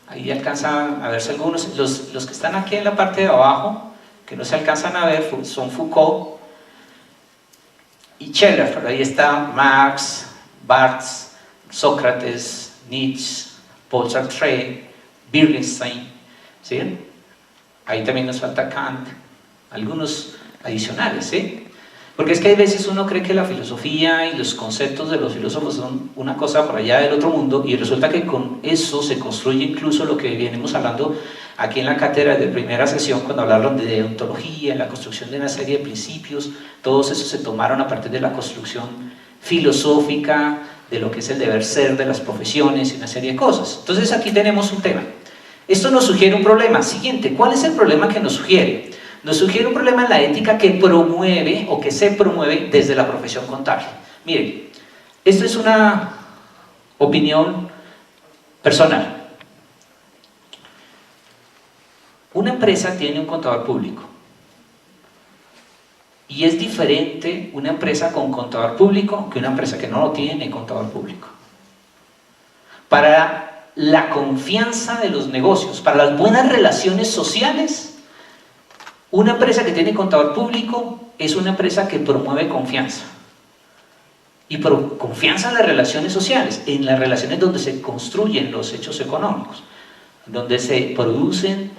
A: Ahí alcanzan a verse algunos, los que están aquí en la parte de abajo, que no se alcanzan a ver, son Foucault y Scheller, pero ahí está Marx, Barth, Sócrates, Nietzsche, Paul Sartre, Wittgenstein, ¿sí? Ahí también nos falta Kant, algunos adicionales, ¿sí? Porque es que hay veces uno cree que la filosofía y los conceptos de los filósofos son una cosa por allá del otro mundo, y resulta que con eso se construye incluso lo que venimos hablando aquí en la cátedra de primera sesión, cuando hablaron de deontología, la construcción de una serie de principios. Todos esos se tomaron a partir de la construcción filosófica, de lo que es el deber ser de las profesiones y una serie de cosas. Entonces aquí tenemos un tema. Esto nos sugiere un problema. Siguiente, ¿cuál es el problema que nos sugiere? Nos sugiere un problema en la ética que promueve o que se promueve desde la profesión contable. Miren, esto es una opinión personal. Una empresa tiene un contador público y es diferente una empresa con contador público que una empresa que no lo tiene contador público. Para la confianza de los negocios, para las buenas relaciones sociales, una empresa que tiene contador público es una empresa que promueve confianza. Y confianza en las relaciones sociales, en las relaciones donde se construyen los hechos económicos, donde se producen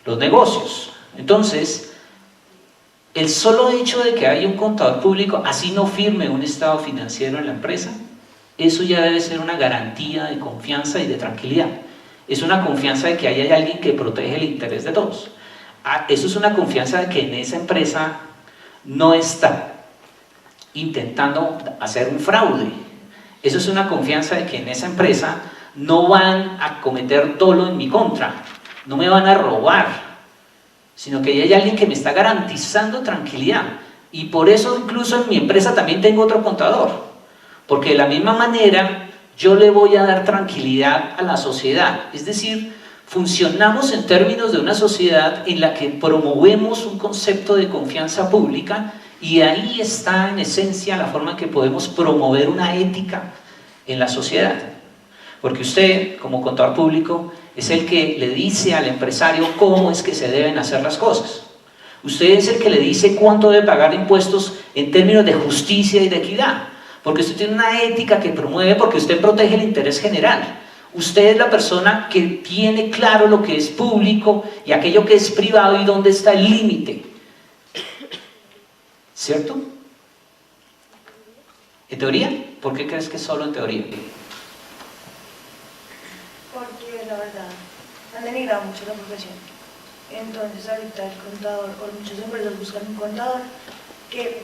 A: los negocios. Entonces, el solo hecho de que haya un contador público, así no firme un estado financiero en la empresa, eso ya debe ser una garantía de confianza y de tranquilidad. Es una confianza de que hay alguien que protege el interés de todos. Eso es una confianza de que en esa empresa no está intentando hacer un fraude. Eso es una confianza de que en esa empresa no van a cometer dolo en mi contra, no me van a robar, sino que hay alguien que me está garantizando tranquilidad. Y por eso incluso en mi empresa también tengo otro contador, porque de la misma manera yo le voy a dar tranquilidad a la sociedad. Es decir, funcionamos en términos de una sociedad en la que promovemos un concepto de confianza pública, y ahí está en esencia la forma en que podemos promover una ética en la sociedad. Porque usted, como contador público, es el que le dice al empresario cómo es que se deben hacer las cosas. Usted es el que le dice cuánto debe pagar impuestos en términos de justicia y de equidad. Porque usted tiene una ética que promueve, porque usted protege el interés general. Usted es la persona que tiene claro lo que es público y aquello que es privado y dónde está el límite. ¿Cierto? ¿En teoría? ¿Por qué crees que es solo en teoría?
P: Porque la verdad han denigrado mucho la profesión. Entonces ahorita el contador, o muchas empresas buscan un contador que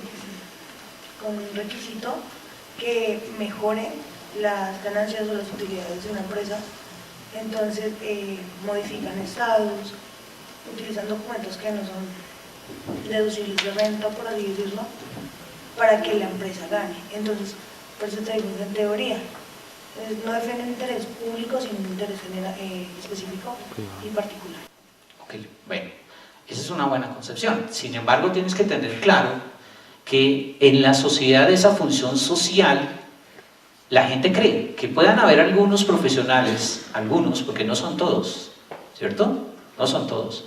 P: con un requisito que mejore las ganancias o las utilidades de una empresa. Entonces modifican estados, utilizan documentos que no son deducibles de renta, por así decirlo, para que la empresa gane. Entonces, por eso te digo, en teoría no defienden interés público, sino un interés específico y particular.
A: Ok, bueno, esa es una buena concepción. Sin embargo, tienes que tener claro que en la sociedad, esa función social, la gente cree que puedan haber algunos profesionales, algunos, porque no son todos, ¿cierto? No son todos.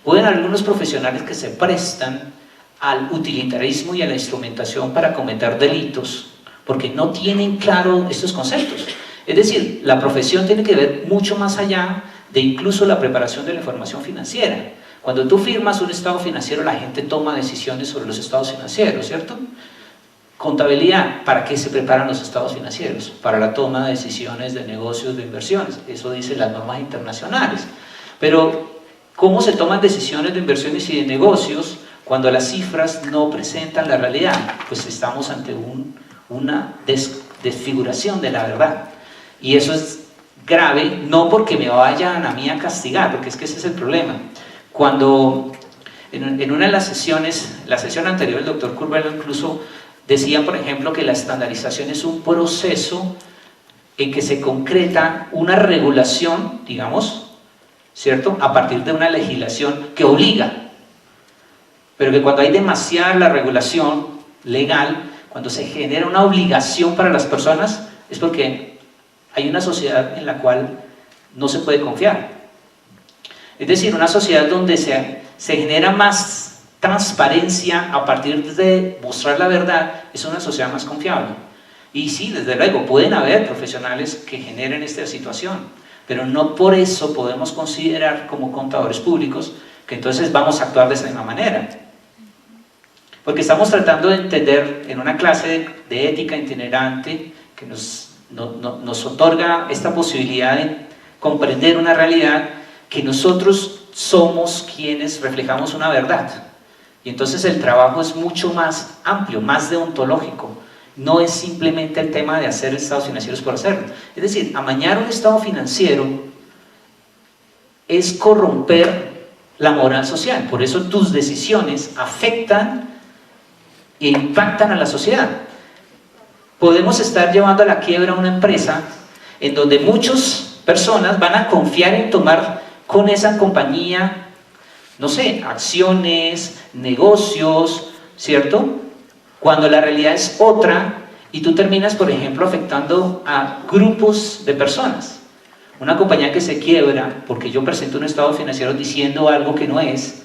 A: Pueden haber algunos profesionales que se prestan al utilitarismo y a la instrumentación para cometer delitos, porque no tienen claro estos conceptos. Es decir, la profesión tiene que ver mucho más allá de incluso la preparación de la información financiera. Cuando tú firmas un estado financiero, la gente toma decisiones sobre los estados financieros, ¿cierto? Contabilidad, ¿para qué se preparan los estados financieros? Para la toma de decisiones de negocios, de inversiones, eso dicen las normas internacionales. Pero, ¿cómo se toman decisiones de inversiones y de negocios cuando las cifras no presentan la realidad? Pues estamos ante una desfiguración de la verdad. Y eso es grave, no porque me vayan a mí a castigar, porque es que ese es el problema. Cuando en una de las sesiones, la sesión anterior, el doctor Curvelo incluso decía, por ejemplo, que la estandarización es un proceso en que se concreta una regulación, digamos, ¿cierto?, a partir de una legislación que obliga, pero que cuando hay demasiada la regulación legal, cuando se genera una obligación para las personas, es porque hay una sociedad en la cual no se puede confiar. Es decir, una sociedad donde se genera más transparencia a partir de mostrar la verdad, es una sociedad más confiable. Y sí, desde luego, pueden haber profesionales que generen esta situación, pero no por eso podemos considerar como contadores públicos que entonces vamos a actuar de esa misma manera. Porque estamos tratando de entender en una clase de ética itinerante que nos otorga esta posibilidad de comprender una realidad, que nosotros somos quienes reflejamos una verdad. Y entonces el trabajo es mucho más amplio, más deontológico. No es simplemente el tema de hacer estados financieros por hacerlo. Es decir, amañar un estado financiero es corromper la moral social. Por eso tus decisiones afectan e impactan a la sociedad. Podemos estar llevando a la quiebra una empresa en donde muchas personas van a confiar en tomar con esa compañía, no sé, acciones, negocios, ¿cierto? Cuando la realidad es otra y tú terminas, por ejemplo, afectando a grupos de personas. Una compañía que se quiebra porque yo presento un estado financiero diciendo algo que no es,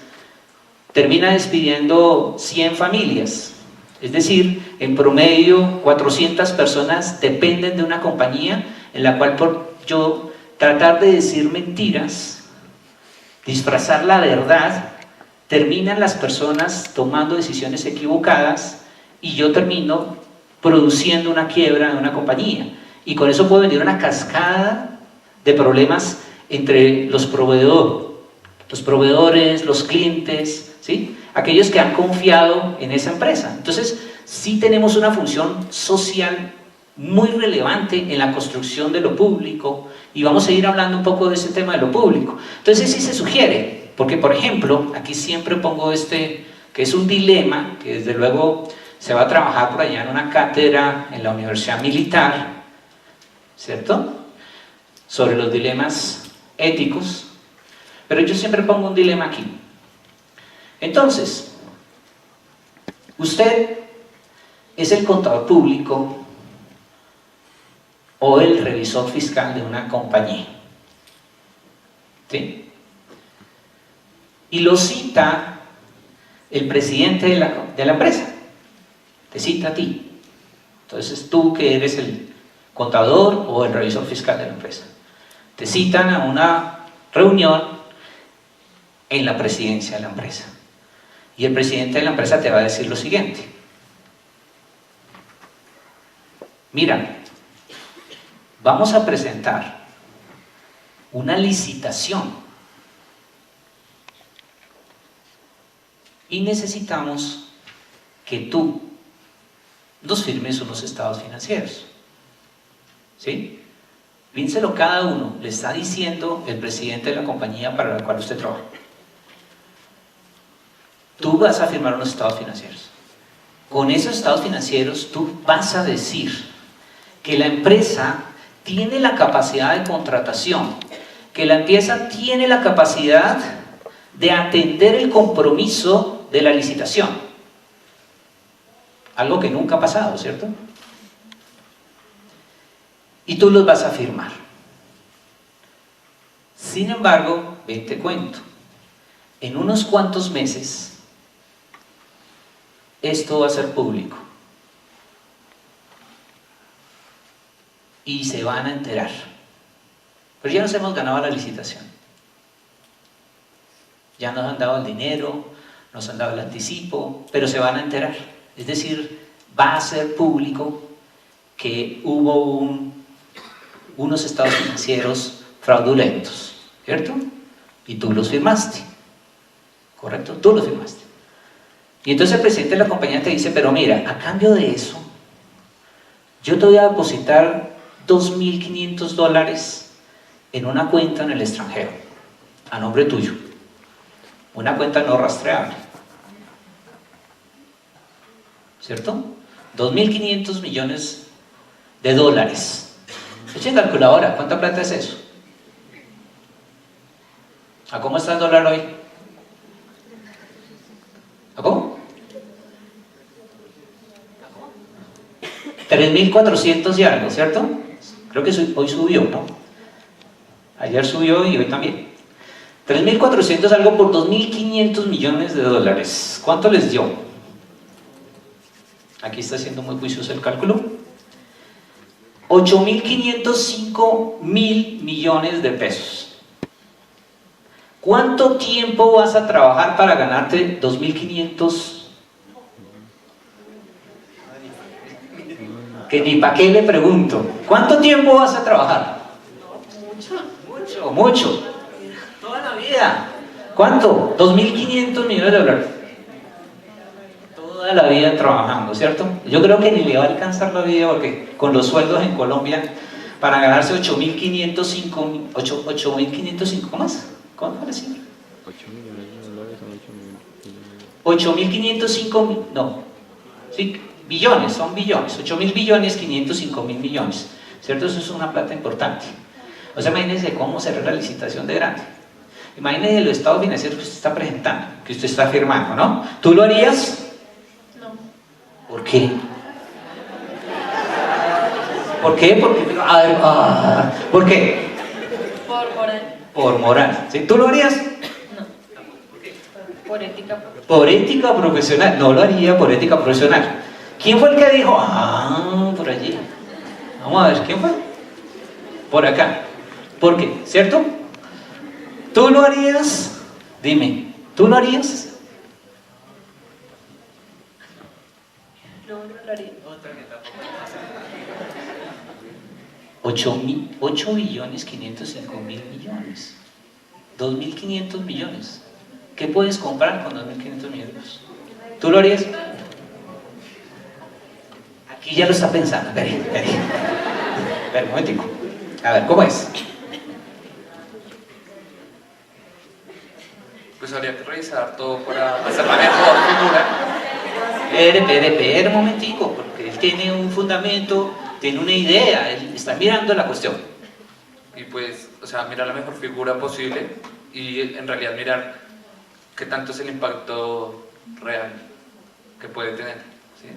A: termina despidiendo 100 familias. Es decir, en promedio 400 personas dependen de una compañía en la cual por yo tratar de decir mentiras, disfrazar la verdad, terminan las personas tomando decisiones equivocadas y yo termino produciendo una quiebra de una compañía. Y con eso puede venir una cascada de problemas entre los proveedores, los clientes, ¿sí?, aquellos que han confiado en esa empresa. Entonces, sí tenemos una función social muy relevante en la construcción de lo público, y vamos a ir hablando un poco de ese tema de lo público. Entonces sí se sugiere, porque por ejemplo, aquí siempre pongo que es un dilema, que desde luego se va a trabajar por allá en una cátedra en la Universidad Militar, ¿cierto?, sobre los dilemas éticos, pero yo siempre pongo un dilema aquí. Entonces, usted es el contador público o el revisor fiscal de una compañía, ¿sí?, y lo cita el presidente de la empresa, te cita a ti. Entonces tú, que eres el contador o el revisor fiscal de la empresa, te citan a una reunión en la presidencia de la empresa, y el presidente de la empresa te va a decir lo siguiente: mira, vamos a presentar una licitación y necesitamos que tú nos firmes unos estados financieros, ¿sí? Pínselo cada uno, le está diciendo el presidente de la compañía para la cual usted trabaja. Tú vas a firmar unos estados financieros. Con esos estados financieros tú vas a decir que la empresa tiene la capacidad de contratación, que la empresa tiene la capacidad de atender el compromiso de la licitación. Algo que nunca ha pasado, ¿cierto? Y tú los vas a firmar. Sin embargo, ven, te cuento, en unos cuantos meses esto va a ser público y se van a enterar Pero ya nos hemos ganado la licitación. Ya nos han dado el dinero, nos han dado el anticipo, pero se van a enterar. Es decir, va a ser público que hubo unos estados financieros fraudulentos, ¿cierto? Y tú los firmaste, ¿correcto? Tú los firmaste. Y entonces el presidente de la compañía te dice, pero mira, a cambio de eso, yo te voy a depositar $2.500 en una cuenta en el extranjero, a nombre tuyo. Una cuenta no rastreable, ¿cierto? 2.500 millones de dólares. Echen calculadora, ¿cuánta plata es eso? ¿A cómo está el dólar hoy? ¿A cómo? 3.400 y algo, ¿cierto? Creo que hoy subió, ¿no? Ayer subió y hoy también. 3.400 algo por 2.500 millones de dólares. ¿Cuánto les dio? Aquí está siendo muy juicioso el cálculo. 8.505 mil millones de pesos. ¿Cuánto tiempo vas a trabajar para ganarte 2.500? Que ni para qué le pregunto. ¿Cuánto tiempo vas a trabajar? Mucho. Toda la vida. ¿Cuánto? 2.500 millones de dólares. Toda la vida trabajando, ¿cierto? Yo creo que ni le va a alcanzar la vida porque con los sueldos en Colombia, para ganarse 8.505, ¿cómo más? ¿Cómo parece? 8.505, no, sí, billones, son billones, 8.000 billones, 505.000 millones, ¿cierto? Eso es una plata importante. O sea, imagínense cómo será la licitación de grande. Imagínense los estados financieros que usted está presentando, que usted está firmando, ¿no? ¿Tú lo harías?
R: No.
A: ¿Por qué? ¿Por qué? Porque, ¿por qué?
R: Por moral.
A: Por moral. ¿Sí? ¿Tú lo harías?
R: No. Por ética profesional.
A: Por ética profesional. No lo haría por ética profesional. ¿Quién fue el que dijo? Por allí. Vamos a ver, ¿quién fue? Por acá. ¿Por qué? ¿Cierto? ¿Tú lo harías? Dime, ¿tú lo harías?
R: No, no lo haría.
A: 8 billones 505 mil millones. 2.500 millones. ¿Qué puedes comprar con 2.500 millones? ¿Tú lo harías? Aquí ya lo está pensando. Espera, un momentico. A ver, ¿cómo es?
K: Pues habría que revisar todo para hacer la mejor figura.
A: Espere un momentico, porque él tiene un fundamento, tiene una idea, él está mirando la cuestión.
K: Y pues, o sea, mirar la mejor figura posible y en realidad mirar qué tanto es el impacto real que puede tener, ¿sí?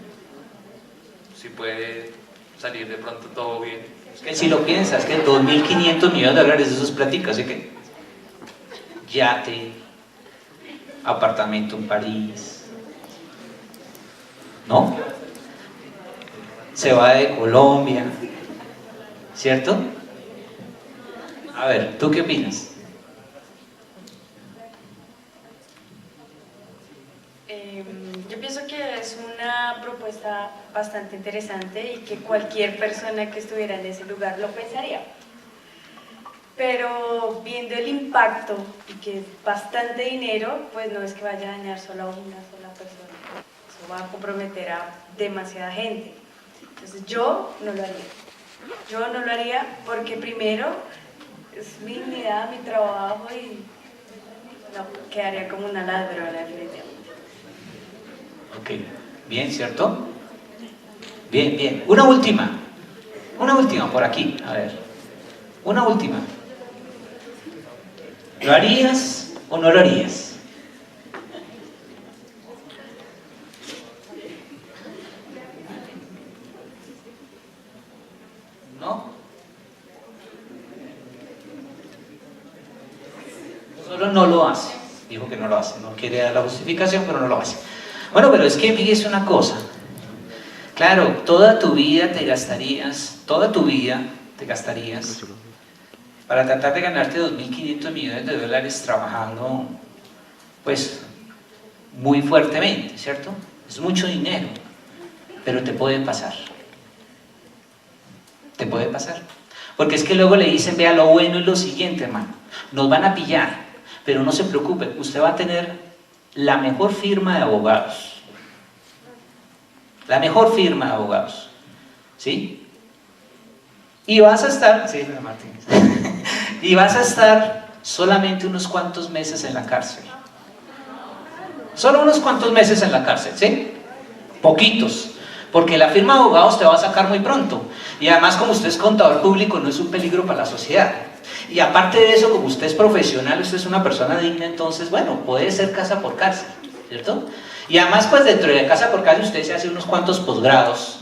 K: Si puede salir de pronto todo bien.
A: Es que si lo piensas, que 2.500 millones de dólares de esos platicas, así que yate, apartamento en París, ¿no? Se va de Colombia, ¿cierto? A ver, ¿tú qué opinas?
S: Yo pienso que es una propuesta bastante interesante y que cualquier persona que estuviera en ese lugar lo pensaría. Pero viendo el impacto y que es bastante dinero, pues no es que vaya a dañar solo a una sola persona. Eso va a comprometer a demasiada gente. Entonces yo no lo haría. Yo no lo haría porque primero es mi dignidad, mi trabajo y no, quedaría como una ladrona definitivamente.
A: Ok, bien, ¿cierto? Bien. Una última por aquí, a ver. Una última. ¿Lo harías o no lo harías? ¿No? Solo no lo hace. Dijo que no lo hace. No quiere dar la justificación, pero no lo hace. Bueno, pero es que fíjese una cosa. Claro, toda tu vida te gastarías para tratar de ganarte 2.500 millones de dólares trabajando, pues, muy fuertemente, ¿cierto? Es mucho dinero, pero te puede pasar. Te puede pasar. Porque es que luego le dicen, vea, lo bueno es lo siguiente, hermano, nos van a pillar, pero no se preocupe, usted va a tener la mejor firma de abogados. La mejor firma de abogados. ¿Sí? Y vas a estar, sí, Martínez, y vas a estar solamente unos cuantos meses en la cárcel. Solo unos cuantos meses en la cárcel, ¿sí? Poquitos. Porque la firma de abogados te va a sacar muy pronto. Y además, como usted es contador público, no es un peligro para la sociedad. Y aparte de eso, como usted es profesional, usted es una persona digna, entonces, bueno, puede ser casa por cárcel, ¿cierto? Y además, pues dentro de casa por cárcel usted se hace unos cuantos posgrados,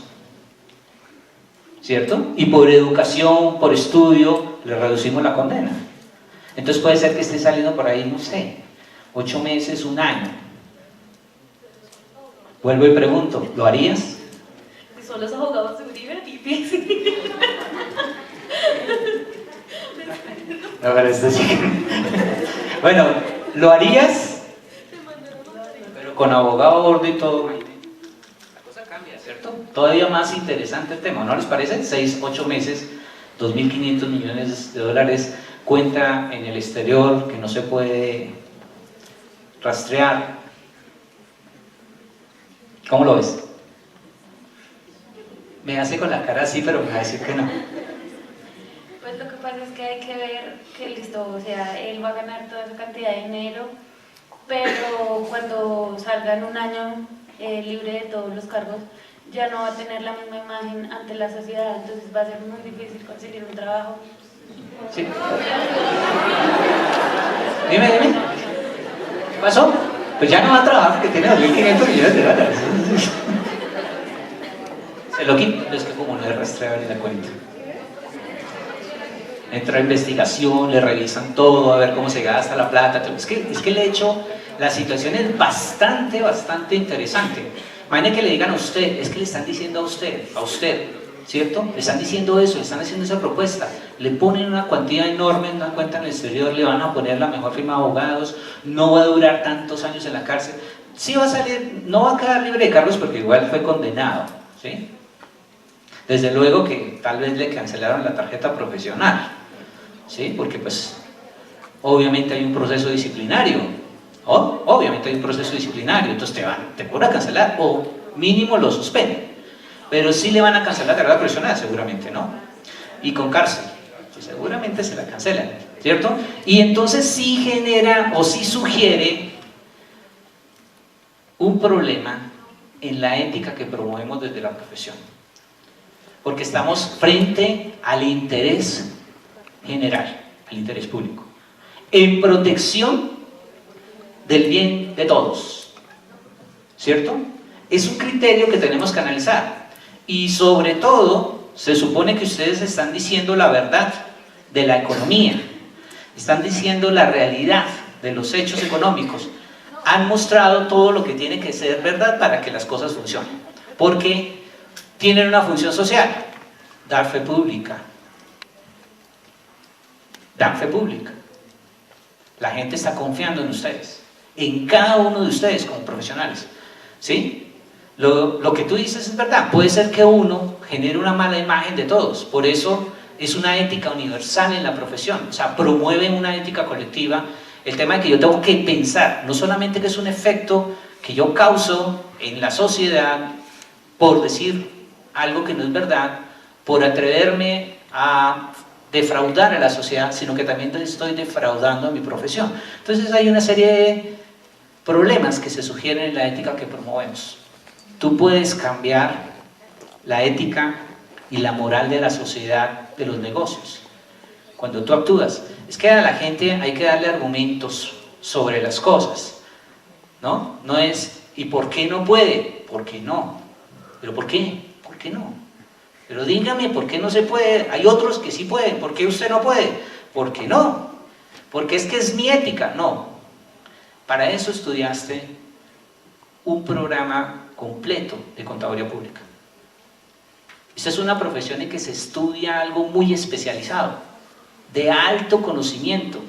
A: ¿cierto? Y por educación, por estudio, le reducimos la condena. Entonces puede ser que esté saliendo por ahí, no sé, 8 meses, 1 año. Vuelvo y pregunto, ¿lo harías?
O: Si son los abogados de Uribe, difícil.
A: No, pero esto sí. Bueno, ¿lo harías? Pero con abogado gordo y todo. La cosa cambia, ¿cierto? Todavía más interesante el tema, ¿no les parece? 6, 8 meses, 2.500 millones de dólares, cuenta en el exterior que no se puede rastrear. ¿Cómo lo ves? Me hace con la cara así, pero me va a decir que no.
F: Pues lo que pasa es que hay que ver que listo, o sea, él va a ganar toda esa cantidad de dinero, pero cuando salga en 1 año libre de todos los cargos, ya no va a tener la misma imagen ante la sociedad, entonces va a ser muy difícil conseguir un trabajo.
A: Sí. Dime. ¿Qué pasó? Pues ya no va a trabajar porque tiene 2.500 millones de dólares. Se lo quito, es que como no es rastreable ni la cuenta. Entra a investigación, le revisan todo, a ver cómo se gasta la plata. Es que el hecho, la situación es bastante interesante. Imagine que le digan a usted, es que le están diciendo a usted, ¿cierto? Le están diciendo eso, le están haciendo esa propuesta, le ponen una cuantía enorme en una cuenta en el exterior, le van a poner la mejor firma de abogados, no va a durar tantos años en la cárcel, sí va a salir, no va a quedar libre de cargos porque igual fue condenado, ¿sí? Desde luego que tal vez le cancelaron la tarjeta profesional, ¿sí? Porque pues obviamente hay un proceso disciplinario, obviamente hay un proceso disciplinario, entonces te van a cancelar o mínimo lo suspenden. Pero sí le van a cancelar la carrera profesional, seguramente, ¿no? Y con cárcel, pues seguramente se la cancelan, ¿cierto? Y entonces sí genera o sí sugiere un problema en la ética que promovemos desde la profesión. Porque estamos frente al interés general, al interés público, en protección del bien de todos, ¿cierto? Es un criterio que tenemos que analizar. Y sobre todo, se supone que ustedes están diciendo la verdad de la economía, están diciendo la realidad de los hechos económicos, han mostrado todo lo que tiene que ser verdad para que las cosas funcionen, porque tienen una función social, dar fe pública, dan fe pública. La gente está confiando en ustedes, en cada uno de ustedes como profesionales, ¿sí? Lo que tú dices es verdad, puede ser que uno genere una mala imagen de todos, por eso es una ética universal en la profesión, o sea, promueve una ética colectiva, el tema de que yo tengo que pensar, no solamente que es un efecto que yo causo en la sociedad por decir algo que no es verdad, por atreverme a defraudar a la sociedad, sino que también estoy defraudando a mi profesión. Entonces hay una serie de problemas que se sugieren en la ética que promovemos. Tú puedes cambiar la ética y la moral de la sociedad, de los negocios. Cuando tú actúas, es que a la gente hay que darle argumentos sobre las cosas, ¿no? No es, ¿y por qué no puede? ¿Por qué no? ¿Pero por qué? ¿Por qué no? Pero dígame, ¿por qué no se puede? Hay otros que sí pueden, ¿por qué usted no puede? ¿Por qué no? Porque es que es mi ética. No. Para eso estudiaste un programa completo de contaduría pública. Esta es una profesión en que se estudia algo muy especializado, de alto conocimiento,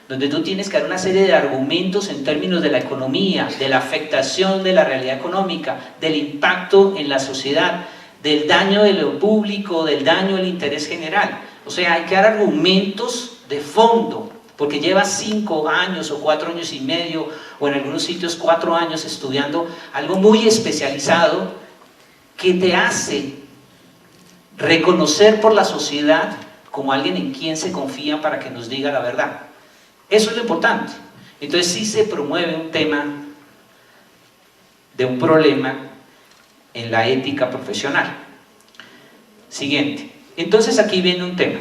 A: donde tú tienes que dar una serie de argumentos en términos de la economía, de la afectación de la realidad económica, del impacto en la sociedad, del daño de lo público, del daño del interés general. O sea, hay que dar argumentos de fondo, porque llevas 5 años o 4 años y medio, o en algunos sitios 4 años estudiando algo muy especializado que te hace reconocer por la sociedad como alguien en quien se confía para que nos diga la verdad. Eso es lo importante. Entonces sí se promueve un tema de un problema en la ética profesional. Siguiente. Entonces aquí viene un tema.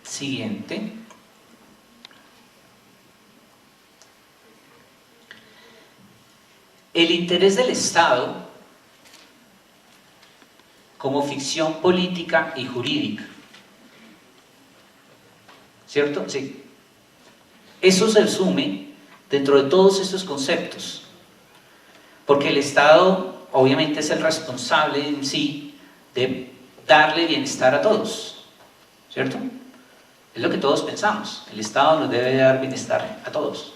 A: Siguiente. El interés del Estado como ficción política y jurídica. ¿Cierto? Sí. Eso se resume dentro de todos estos conceptos. Porque el Estado obviamente es el responsable en sí de darle bienestar a todos. ¿Cierto? Es lo que todos pensamos. El Estado nos debe dar bienestar a todos.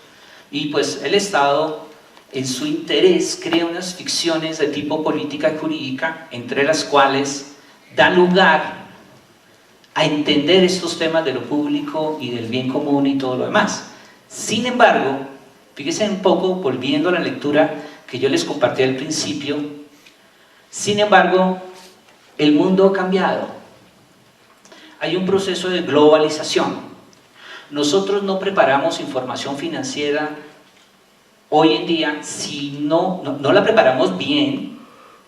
A: Y pues el Estado, en su interés, crea unas ficciones de tipo política y jurídica, entre las cuales da lugar a entender estos temas de lo público y del bien común y todo lo demás. Sin embargo, fíjense un poco, volviendo a la lectura que yo les compartí al principio, sin embargo, el mundo ha cambiado. Hay un proceso de globalización. Nosotros no preparamos información financiera hoy en día si no la preparamos bien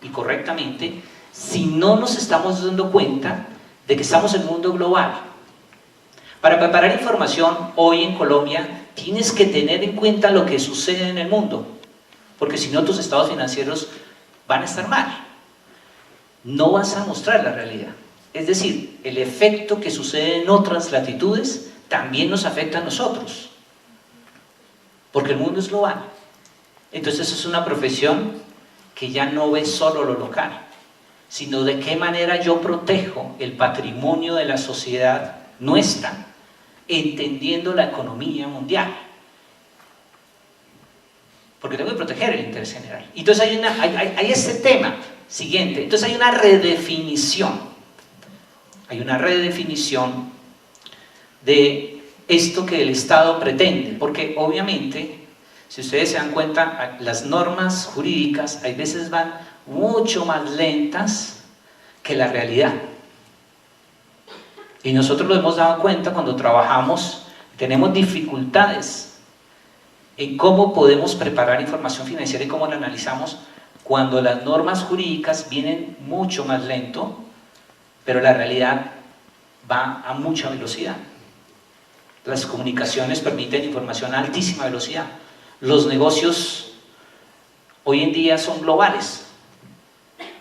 A: y correctamente, si no nos estamos dando cuenta de que estamos en un mundo global. Para preparar información hoy en Colombia tienes que tener en cuenta lo que sucede en el mundo, porque si no tus estados financieros van a estar mal. No vas a mostrar la realidad. Es decir, el efecto que sucede en otras latitudes también nos afecta a nosotros, porque el mundo es global. Entonces es una profesión que ya no ve solo lo local, sino de qué manera yo protejo el patrimonio de la sociedad nuestra, entendiendo la economía mundial. Porque tengo que proteger el interés general. Entonces hay este tema siguiente. Entonces hay una redefinición. Hay una redefinición de esto que el Estado pretende. Porque obviamente, si ustedes se dan cuenta, las normas jurídicas hay veces van mucho más lentas que la realidad. Y nosotros lo hemos dado cuenta cuando trabajamos, tenemos dificultades en cómo podemos preparar información financiera y cómo la analizamos cuando las normas jurídicas vienen mucho más lento, pero la realidad va a mucha velocidad. Las comunicaciones permiten información a altísima velocidad. Los negocios hoy en día son globales,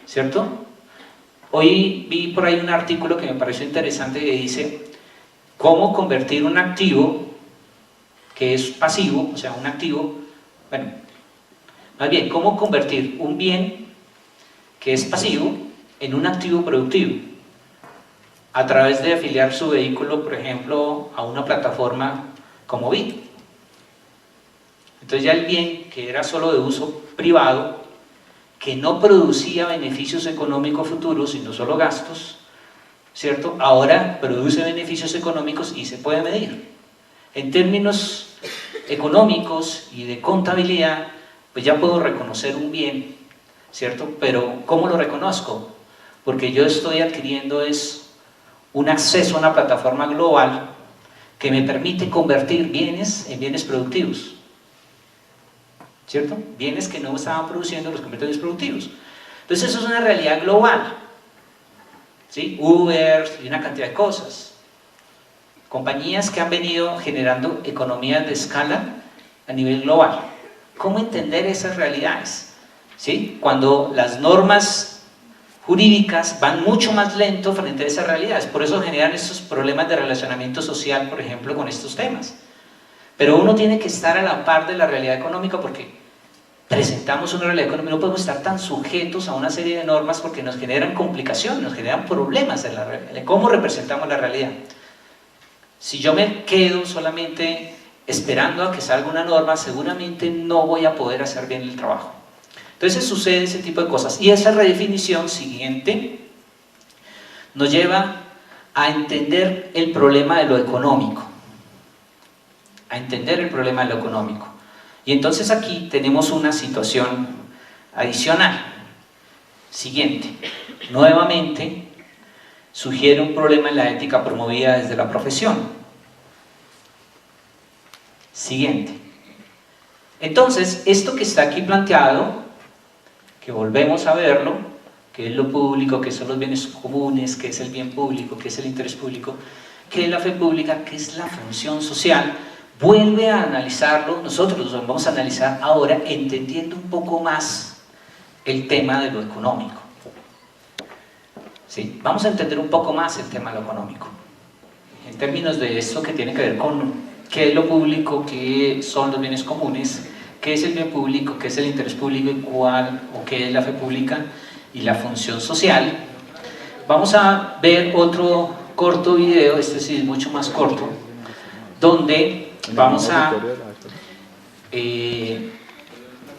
A: ¿cierto? Hoy vi por ahí un artículo que me pareció interesante que dice cómo convertir un activo que es pasivo, o sea, un activo, bueno, más bien, cómo convertir un bien que es pasivo en un activo productivo a través de afiliar su vehículo, por ejemplo, a una plataforma como Bit. Entonces ya el bien que era solo de uso privado, que no producía beneficios económicos futuros, sino solo gastos, ¿cierto? Ahora produce beneficios económicos y se puede medir. En términos económicos y de contabilidad, pues ya puedo reconocer un bien, ¿cierto? Pero ¿cómo lo reconozco? Porque yo estoy adquiriendo un acceso a una plataforma global que me permite convertir bienes en bienes productivos, ¿cierto? Bienes que no estaban produciendo los convierto en bienes productivos. Entonces eso es una realidad global, ¿sí? Uber y una cantidad de cosas. Compañías que han venido generando economías de escala a nivel global. ¿Cómo entender esas realidades? ¿Sí? Cuando las normas jurídicas van mucho más lento frente a esas realidades. Por eso generan estos problemas de relacionamiento social, por ejemplo, con estos temas. Pero uno tiene que estar a la par de la realidad económica porque presentamos una realidad económica, no podemos estar tan sujetos a una serie de normas porque nos generan complicaciones, nos generan problemas en la realidad. ¿Cómo representamos la realidad? Si yo me quedo solamente esperando a que salga una norma, seguramente no voy a poder hacer bien el trabajo. Entonces sucede ese tipo de cosas. Y esa redefinición siguiente nos lleva a entender el problema de lo económico. A entender el problema de lo económico. Y entonces aquí tenemos una situación adicional. Siguiente. Nuevamente sugiere un problema en la ética promovida desde la profesión. Siguiente. Entonces, esto que está aquí planteado, que volvemos a verlo, que es lo público, que son los bienes comunes, que es el bien público, que es el interés público, que es la fe pública, que es la función social, vuelve a analizarlo, nosotros lo vamos a analizar ahora entendiendo un poco más el tema de lo económico. ¿Sí? Vamos a entender un poco más el tema de lo económico, en términos de esto que tiene que ver con qué es lo público, qué son los bienes comunes, qué es el bien público, qué es el interés público y cuál o qué es la fe pública y la función social. Vamos a ver otro corto video, este sí es mucho más corto, donde vamos a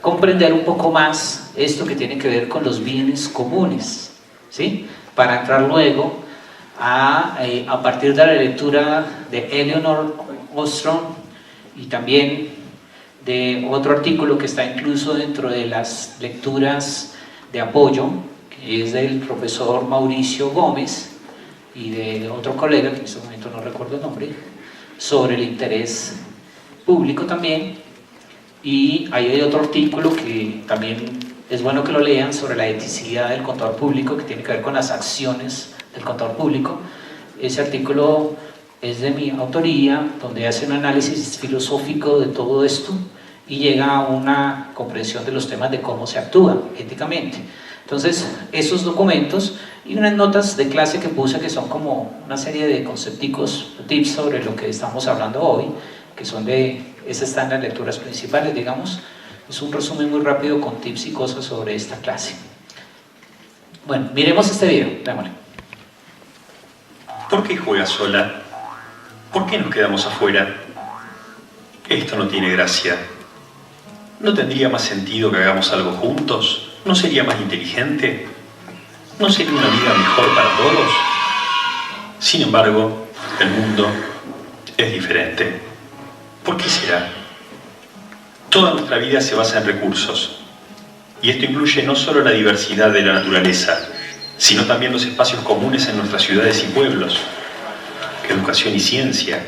A: comprender un poco más esto que tiene que ver con los bienes comunes, ¿sí? Para entrar luego a partir de la lectura de Eleanor Ostrom y también de otro artículo que está incluso dentro de las lecturas de apoyo, que es del profesor Mauricio Gómez y de otro colega, que en este momento no recuerdo el nombre, sobre el interés público también. Y ahí hay otro artículo que también es bueno que lo lean, sobre la eticidad del contador público, que tiene que ver con las acciones del contador público. Ese artículo es de mi autoría, donde hace un análisis filosófico de todo esto y llega a una comprensión de los temas de cómo se actúa éticamente. Entonces, esos documentos y unas notas de clase que puse, que son como una serie de concepticos, tips sobre lo que estamos hablando hoy, que son esas están en las lecturas principales, digamos. Es un resumen muy rápido con tips y cosas sobre esta clase. Bueno, miremos este video, veámosle.
T: ¿Por qué juega sola? ¿Por qué nos quedamos afuera? Esto no tiene gracia. ¿No tendría más sentido que hagamos algo juntos? ¿No sería más inteligente? ¿No sería una vida mejor para todos? Sin embargo, el mundo es diferente. ¿Por qué será? Toda nuestra vida se basa en recursos. Y esto incluye no solo la diversidad de la naturaleza, sino también los espacios comunes en nuestras ciudades y pueblos, educación y ciencia,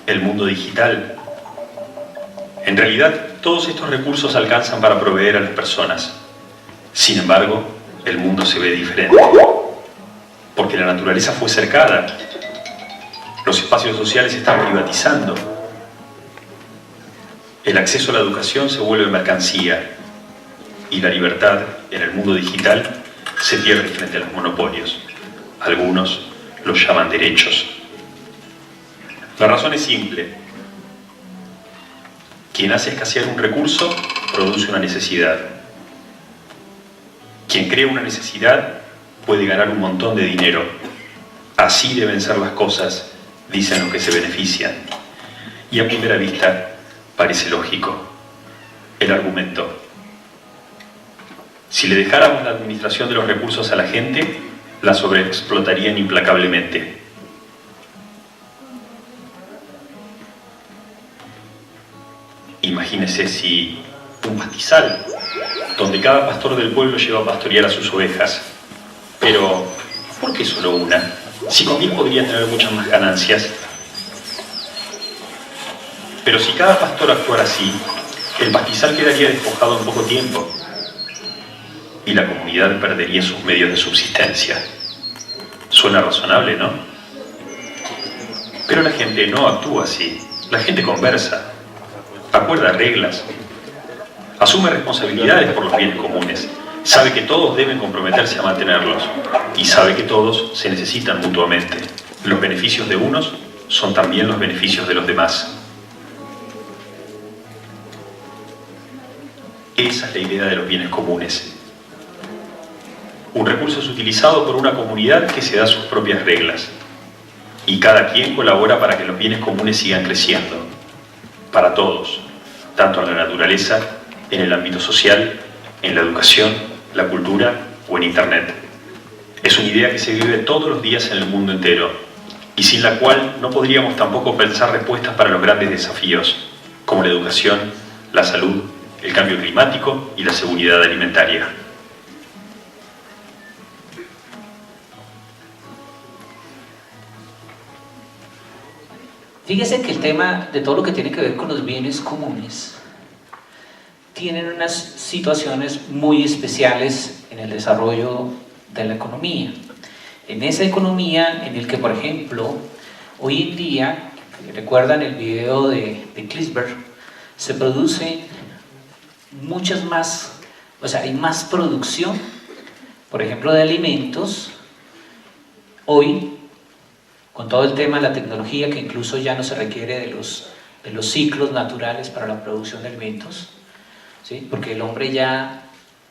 T: el mundo digital. En realidad, todos estos recursos alcanzan para proveer a las personas. Sin embargo, el mundo se ve diferente, porque la naturaleza fue cercada, los espacios sociales se están privatizando, el acceso a la educación se vuelve mercancía y la libertad en el mundo digital se pierde frente a los monopolios. Algunos los llaman derechos. La razón es simple. Quien hace escasear un recurso produce una necesidad. Quien crea una necesidad puede ganar un montón de dinero. Así deben ser las cosas, dicen los que se benefician. Y a primera vista parece lógico el argumento. Si le dejáramos la administración de los recursos a la gente, la sobreexplotarían implacablemente. Imagínese si un pastizal, donde cada pastor del pueblo lleva a pastorear a sus ovejas. Pero, ¿por qué solo una? Si con 10 podría tener muchas más ganancias. Pero si cada pastor actuara así, el pastizal quedaría despojado en poco tiempo y la comunidad perdería sus medios de subsistencia. Suena razonable, ¿no? Pero la gente no actúa así. La gente conversa, acuerda reglas, asume responsabilidades por los bienes comunes, sabe que todos deben comprometerse a mantenerlos y sabe que todos se necesitan mutuamente. Los beneficios de unos son también los beneficios de los demás. Esa es la idea de los bienes comunes. Un recurso es utilizado por una comunidad que se da sus propias reglas y cada quien colabora para que los bienes comunes sigan creciendo, para todos, tanto en la naturaleza, en el ámbito social, en la educación, la cultura o en Internet. Es una idea que se vive todos los días en el mundo entero y sin la cual no podríamos tampoco pensar respuestas para los grandes desafíos, como la educación, la salud, el cambio climático y la seguridad alimentaria.
A: Fíjese que el tema de todo lo que tiene que ver con los bienes comunes tienen unas situaciones muy especiales en el desarrollo de la economía. En esa economía en el que, por ejemplo, hoy en día, recuerdan el video de Klinsberg, se producen muchas más, o sea, hay más producción, por ejemplo, de alimentos, hoy, con todo el tema de la tecnología, que incluso ya no se requiere de los ciclos naturales para la producción de alimentos, ¿sí? Porque el hombre ya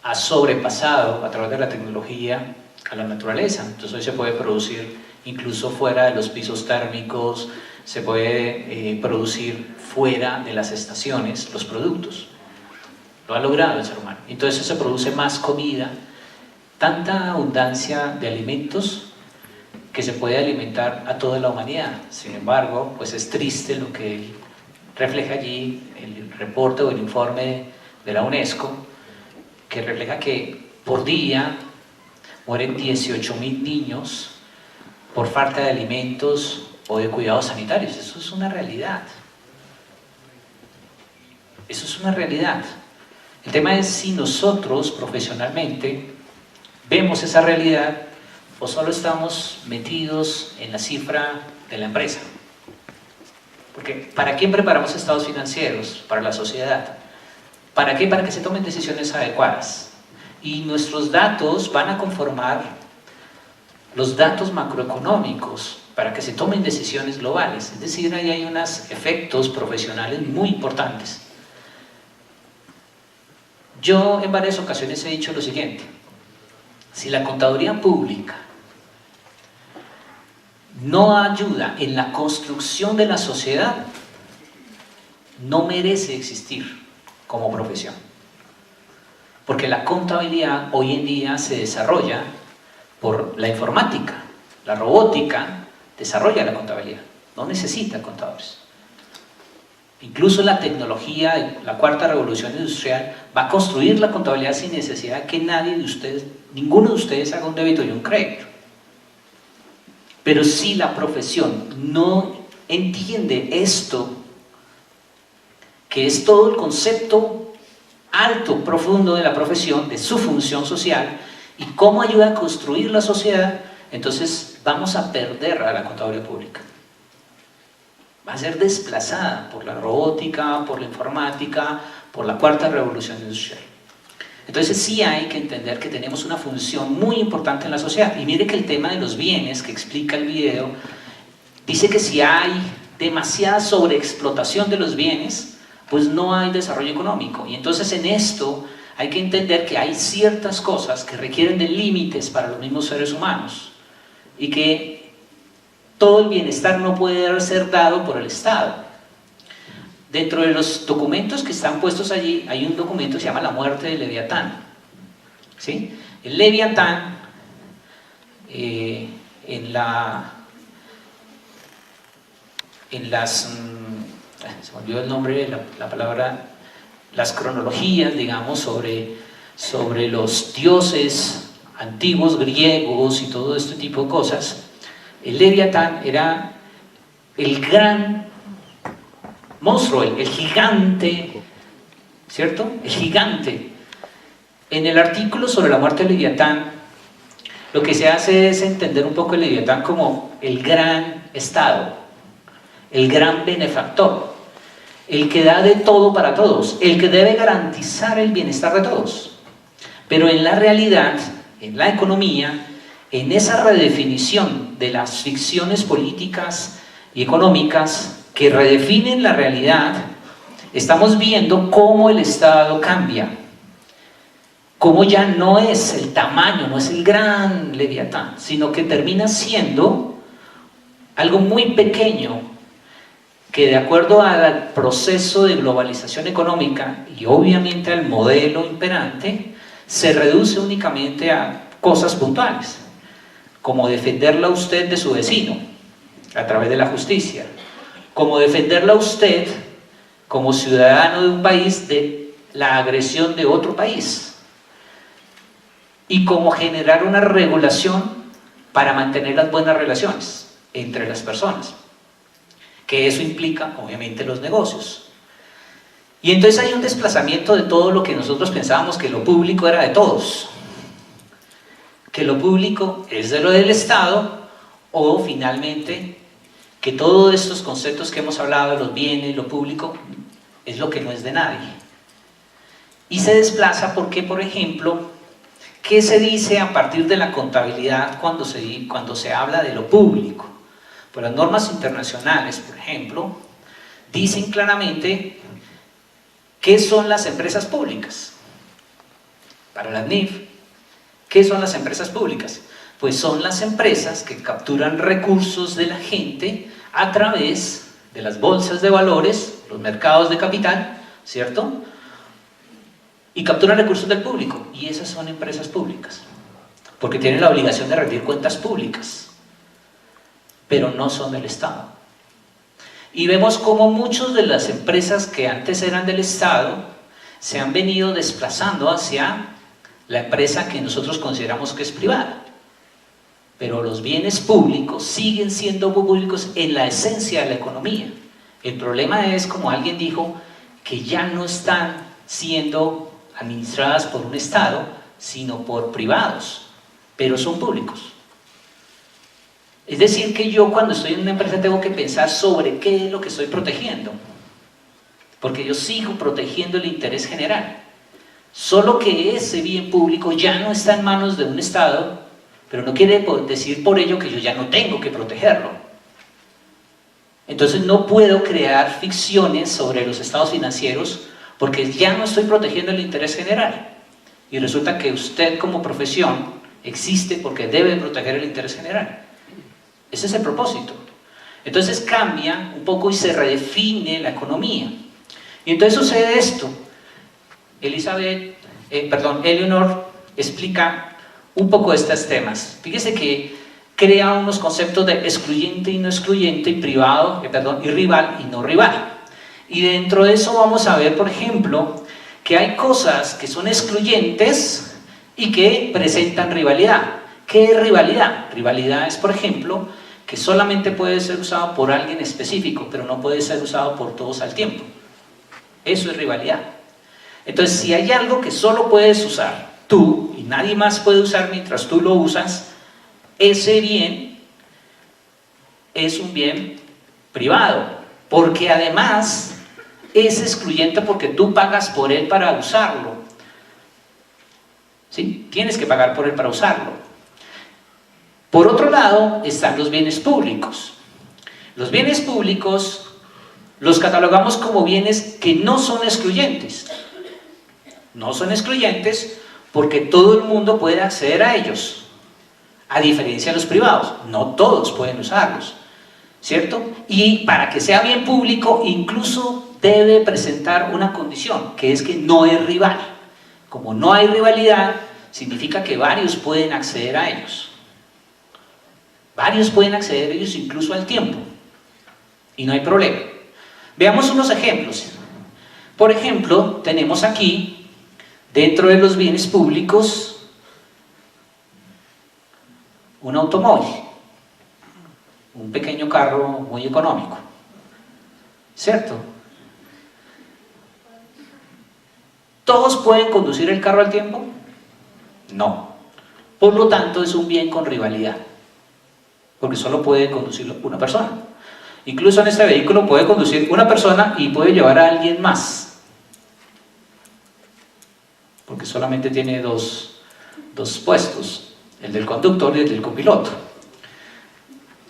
A: ha sobrepasado a través de la tecnología a la naturaleza. Entonces hoy se puede producir incluso fuera de los pisos térmicos, se puede producir fuera de las estaciones los productos. Lo ha logrado el ser humano. Entonces se produce más comida, tanta abundancia de alimentos que se puede alimentar a toda la humanidad. Sin embargo, pues es triste lo que refleja allí el reporte o el informe de la UNESCO, que refleja que por día mueren 18.000 niños por falta de alimentos o de cuidados sanitarios. Eso es una realidad. Eso es una realidad. El tema es si nosotros profesionalmente vemos esa realidad o solo estamos metidos en la cifra de la empresa. Porque ¿para quién preparamos estados financieros? Para la sociedad. ¿Para qué? Para que se tomen decisiones adecuadas. Y nuestros datos van a conformar los datos macroeconómicos para que se tomen decisiones globales. Es decir, ahí hay unos efectos profesionales muy importantes. Yo en varias ocasiones he dicho lo siguiente: si la contaduría pública no ayuda en la construcción de la sociedad, no merece existir como profesión. Porque la contabilidad hoy en día se desarrolla por la informática, la robótica desarrolla la contabilidad, no necesita contadores. Incluso la tecnología, la cuarta revolución industrial, va a construir la contabilidad sin necesidad que nadie de ustedes, ninguno de ustedes haga un débito y un crédito. Pero si la profesión no entiende esto, que es todo el concepto alto, profundo de la profesión, de su función social y cómo ayuda a construir la sociedad, entonces vamos a perder a la contaduría pública. Va a ser desplazada por la robótica, por la informática, por la cuarta revolución industrial. Entonces sí hay que entender que tenemos una función muy importante en la sociedad. Y mire que el tema de los bienes que explica el video dice que si hay demasiada sobreexplotación de los bienes, pues no hay desarrollo económico. Y entonces en esto hay que entender que hay ciertas cosas que requieren de límites para los mismos seres humanos y que todo el bienestar no puede ser dado por el Estado. Dentro de los documentos que están puestos allí, hay un documento que se llama La muerte de Leviatán. ¿Sí? El Leviatán, en las, se me olvidó el nombre de la palabra, las cronologías, digamos, sobre los dioses antiguos griegos y todo este tipo de cosas, el Leviatán era el gran monstruo, el gigante, ¿cierto? El gigante. En el artículo sobre la muerte de Leviatán, lo que se hace es entender un poco el Leviatán como el gran Estado, el gran benefactor, el que da de todo para todos, el que debe garantizar el bienestar de todos. Pero en la realidad, en la economía, en esa redefinición de las ficciones políticas y económicas que redefinen la realidad, estamos viendo cómo el Estado cambia. cómo ya no es el tamaño, no es el gran Leviatán, sino que termina siendo algo muy pequeño que, de acuerdo al proceso de globalización económica y obviamente al modelo imperante, se reduce únicamente a cosas puntuales, como defenderla a usted de su vecino a través de la justicia, como defenderla a usted como ciudadano de un país de la agresión de otro país, y como generar una regulación para mantener las buenas relaciones entre las personas, que eso implica obviamente los negocios. Y entonces hay un desplazamiento de todo lo que nosotros pensábamos que lo público era de todos, que lo público es de lo del Estado, o finalmente que todos estos conceptos que hemos hablado de los bienes, lo público, es lo que no es de nadie. Y se desplaza porque, por ejemplo, ¿qué se dice a partir de la contabilidad cuando se habla de lo público? Pues las normas internacionales, por ejemplo, dicen claramente qué son las empresas públicas. Para la NIF, ¿qué son las empresas públicas? Pues son las empresas que capturan recursos de la gente a través de las bolsas de valores, los mercados de capital, ¿cierto? Y capturan recursos del público, y esas son empresas públicas, porque tienen la obligación de rendir cuentas públicas, pero no son del Estado. Y vemos cómo muchas de las empresas que antes eran del Estado se han venido desplazando hacia la empresa que nosotros consideramos que es privada. Pero los bienes públicos siguen siendo públicos en la esencia de la economía. El problema es, como alguien dijo, que ya no están siendo administradas por un Estado, sino por privados, pero son públicos. Es decir, que yo cuando estoy en una empresa tengo que pensar sobre qué es lo que estoy protegiendo, porque yo sigo protegiendo el interés general, solo que ese bien público ya no está en manos de un Estado, pero no quiere decir por ello que yo ya no tengo que protegerlo. Entonces no puedo crear ficciones sobre los estados financieros porque ya no estoy protegiendo el interés general. Y resulta que usted como profesión existe porque debe proteger el interés general. Ese es el propósito. Entonces cambia un poco y se redefine la economía. Y entonces sucede esto. Eleanor explica un poco estos temas. Fíjese que crea unos conceptos de excluyente y no excluyente, y privado, y rival y no rival. Y dentro de eso vamos a ver, por ejemplo, que hay cosas que son excluyentes y que presentan rivalidad. ¿Qué es rivalidad? Rivalidad es, por ejemplo, que solamente puede ser usado por alguien específico, pero no puede ser usado por todos al tiempo. Eso es rivalidad. Entonces, si hay algo que solo puedes usar tú y nadie más puede usar mientras tú lo usas, ese bien es un bien privado, porque además es excluyente porque tú pagas por él para usarlo. ¿Sí? Tienes que pagar por él para usarlo. Por otro lado están los bienes públicos. Los bienes públicos los catalogamos como bienes que no son excluyentes. No son excluyentes porque todo el mundo puede acceder a ellos, a diferencia de los privados. No todos pueden usarlos, ¿cierto? Y para que sea bien público, incluso debe presentar una condición, que es que no es rival. Como no hay rivalidad, significa que varios pueden acceder a ellos. Varios pueden acceder a ellos incluso al tiempo. Y no hay problema. Veamos unos ejemplos. Por ejemplo, tenemos aquí, dentro de los bienes públicos, un automóvil, un pequeño carro muy económico, ¿cierto? ¿Todos pueden conducir el carro al tiempo? No. Por lo tanto, es un bien con rivalidad, porque solo puede conducirlo una persona. Incluso en este vehículo puede conducir una persona y puede llevar a alguien más, porque solamente tiene dos puestos, el del conductor y el del copiloto.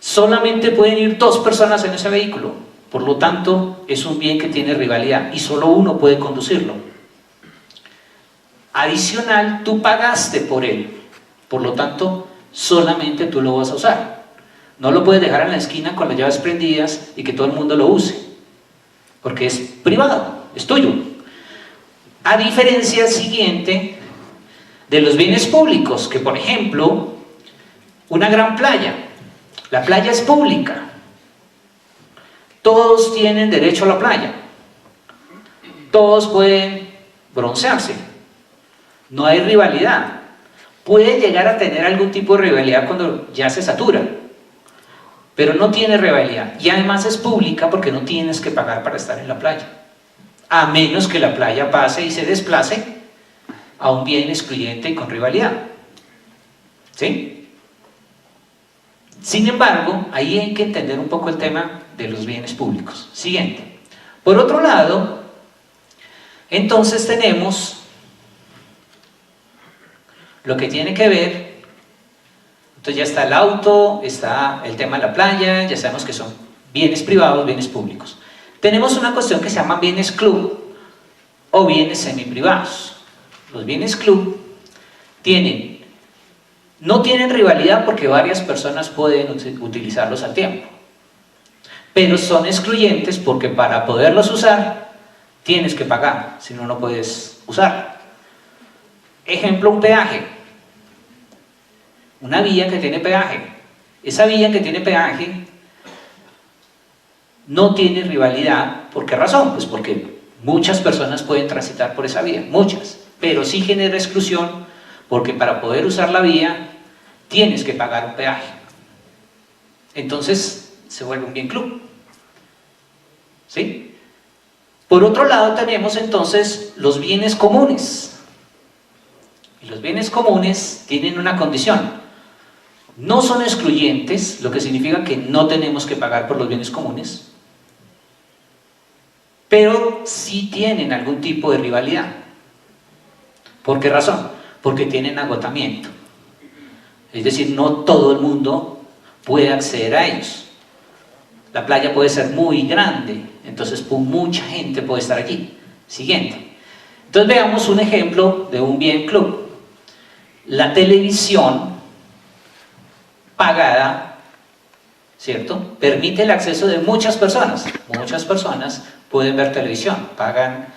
A: Solamente pueden ir 2 personas en ese vehículo, por lo tanto es un bien que tiene rivalidad y solo uno puede conducirlo. Adicional, tú pagaste por él, por lo tanto, solamente tú lo vas a usar. No lo puedes dejar en la esquina con las llaves prendidas y que todo el mundo lo use, porque es privado, es tuyo. A diferencia siguiente de los bienes públicos, que por ejemplo, una gran playa, la playa es pública, todos tienen derecho a la playa, todos pueden broncearse, no hay rivalidad. Puede llegar a tener algún tipo de rivalidad cuando ya se satura, pero no tiene rivalidad, y además es pública porque no tienes que pagar para estar en la playa, a menos que la playa pase y se desplace a un bien excluyente y con rivalidad, ¿sí? Sin embargo, ahí hay que entender un poco el tema de los bienes públicos. Siguiente. Por otro lado, entonces tenemos lo que tiene que ver, entonces ya está el auto, está el tema de la playa, ya sabemos que son bienes privados, bienes públicos. Tenemos una cuestión que se llama bienes club o bienes semiprivados. Los bienes club no tienen rivalidad porque varias personas pueden utilizarlos al tiempo, pero son excluyentes porque para poderlos usar tienes que pagar, si no, no puedes usar. Ejemplo, un peaje. Una vía que tiene peaje. Esa vía que tiene peaje no tiene rivalidad. ¿Por qué razón? Pues porque muchas personas pueden transitar por esa vía, muchas, pero sí genera exclusión porque para poder usar la vía tienes que pagar un peaje. Entonces se vuelve un bien club, ¿sí? Por otro lado tenemos entonces los bienes comunes. Y los bienes comunes tienen una condición. No son excluyentes, lo que significa que no tenemos que pagar por los bienes comunes, pero sí tienen algún tipo de rivalidad. ¿Por qué razón? Porque tienen agotamiento. Es decir, no todo el mundo puede acceder a ellos. La playa puede ser muy grande, entonces mucha gente puede estar allí. Siguiente. Entonces veamos un ejemplo de un bien club. La televisión pagada, ¿cierto?, permite el acceso de muchas personas. Muchas personas pueden ver televisión, pagan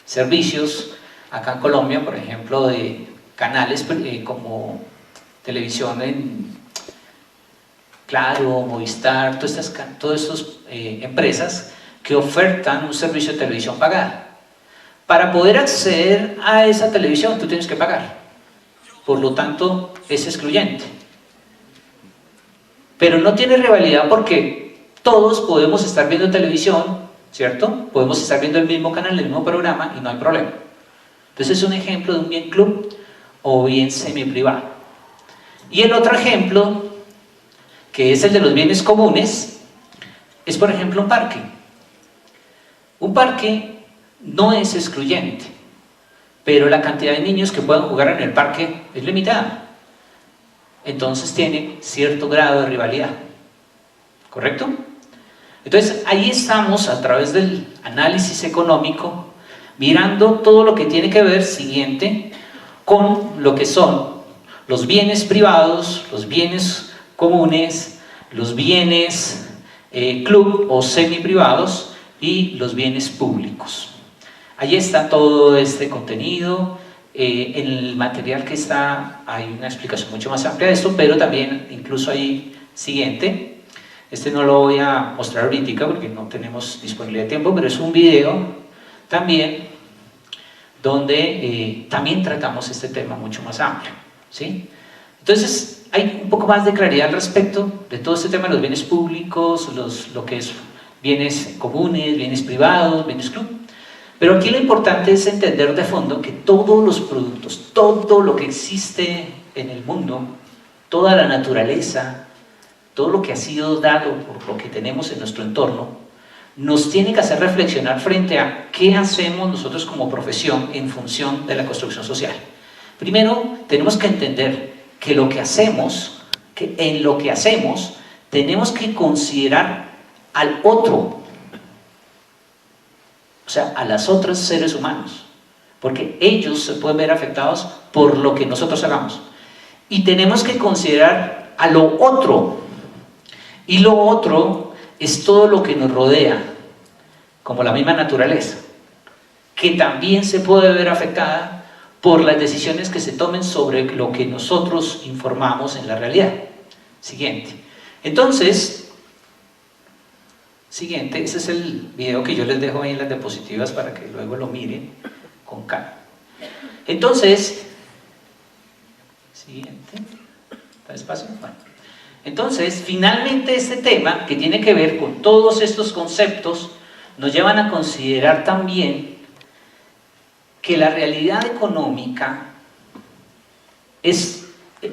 A: servicios. Acá en Colombia, por ejemplo, de canales como televisión en Claro, Movistar, todas estas empresas que ofertan un servicio de televisión pagada. Para poder acceder a esa televisión tú tienes que pagar, por lo tanto es excluyente. Pero no tiene rivalidad porque todos podemos estar viendo televisión, ¿cierto? Podemos estar viendo el mismo canal, el mismo programa y no hay problema. Entonces es un ejemplo de un bien club o bien semiprivado. Y el otro ejemplo, que es el de los bienes comunes, es por ejemplo un parque. Un parque no es excluyente, pero la cantidad de niños que puedan jugar en el parque es limitada. Entonces tiene cierto grado de rivalidad, ¿correcto? Entonces ahí estamos a través del análisis económico mirando todo lo que tiene que ver, siguiente, con lo que son los bienes privados, los bienes comunes, los bienes club o semiprivados y los bienes públicos. Ahí está todo este contenido. En el material que está hay una explicación mucho más amplia de esto, pero también incluso ahí siguiente, este no lo voy a mostrar ahorita porque no tenemos disponibilidad de tiempo, pero es un video también donde también tratamos este tema mucho más amplio, ¿sí? Entonces hay un poco más de claridad al respecto de todo este tema de los bienes públicos, lo que es bienes comunes, bienes privados, bienes club. Pero aquí lo importante es entender de fondo que todos los productos, todo lo que existe en el mundo, toda la naturaleza, todo lo que ha sido dado por lo que tenemos en nuestro entorno, nos tiene que hacer reflexionar frente a qué hacemos nosotros como profesión en función de la construcción social. Primero, tenemos que entender que lo que hacemos, que en lo que hacemos, tenemos que considerar al otro, o sea, a los otros seres humanos. porque ellos se pueden ver afectados por lo que nosotros hagamos. Y tenemos que considerar a lo otro, y lo otro es todo lo que nos rodea, como la misma naturaleza, que también se puede ver afectada por las decisiones que se tomen sobre lo que nosotros informamos en la realidad. Siguiente. Entonces, siguiente, ese es el video que yo les dejo ahí en las diapositivas para que luego lo miren con calma. Entonces, siguiente, ¿está despacio? Bueno. Entonces, finalmente este tema que tiene que ver con todos estos conceptos nos llevan a considerar también que la realidad económica es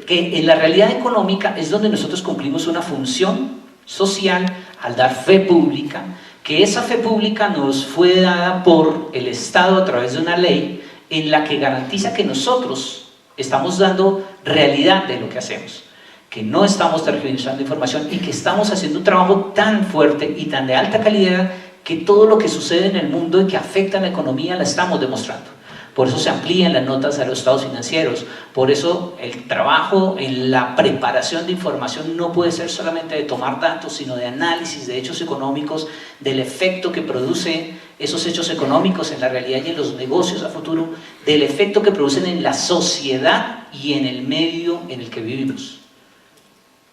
A: que en la realidad económica es donde nosotros cumplimos una función social al dar fe pública, que esa fe pública nos fue dada por el Estado a través de una ley en la que garantiza que nosotros estamos dando realidad de lo que hacemos, que no estamos tergiversando información y que estamos haciendo un trabajo tan fuerte y tan de alta calidad que todo lo que sucede en el mundo y que afecta a la economía la estamos demostrando. Por eso se amplían las notas a los estados financieros, por eso el trabajo en la preparación de información no puede ser solamente de tomar datos, sino de análisis de hechos económicos, del efecto que produce esos hechos económicos en la realidad y en los negocios a futuro, del efecto que producen en la sociedad y en el medio en el que vivimos.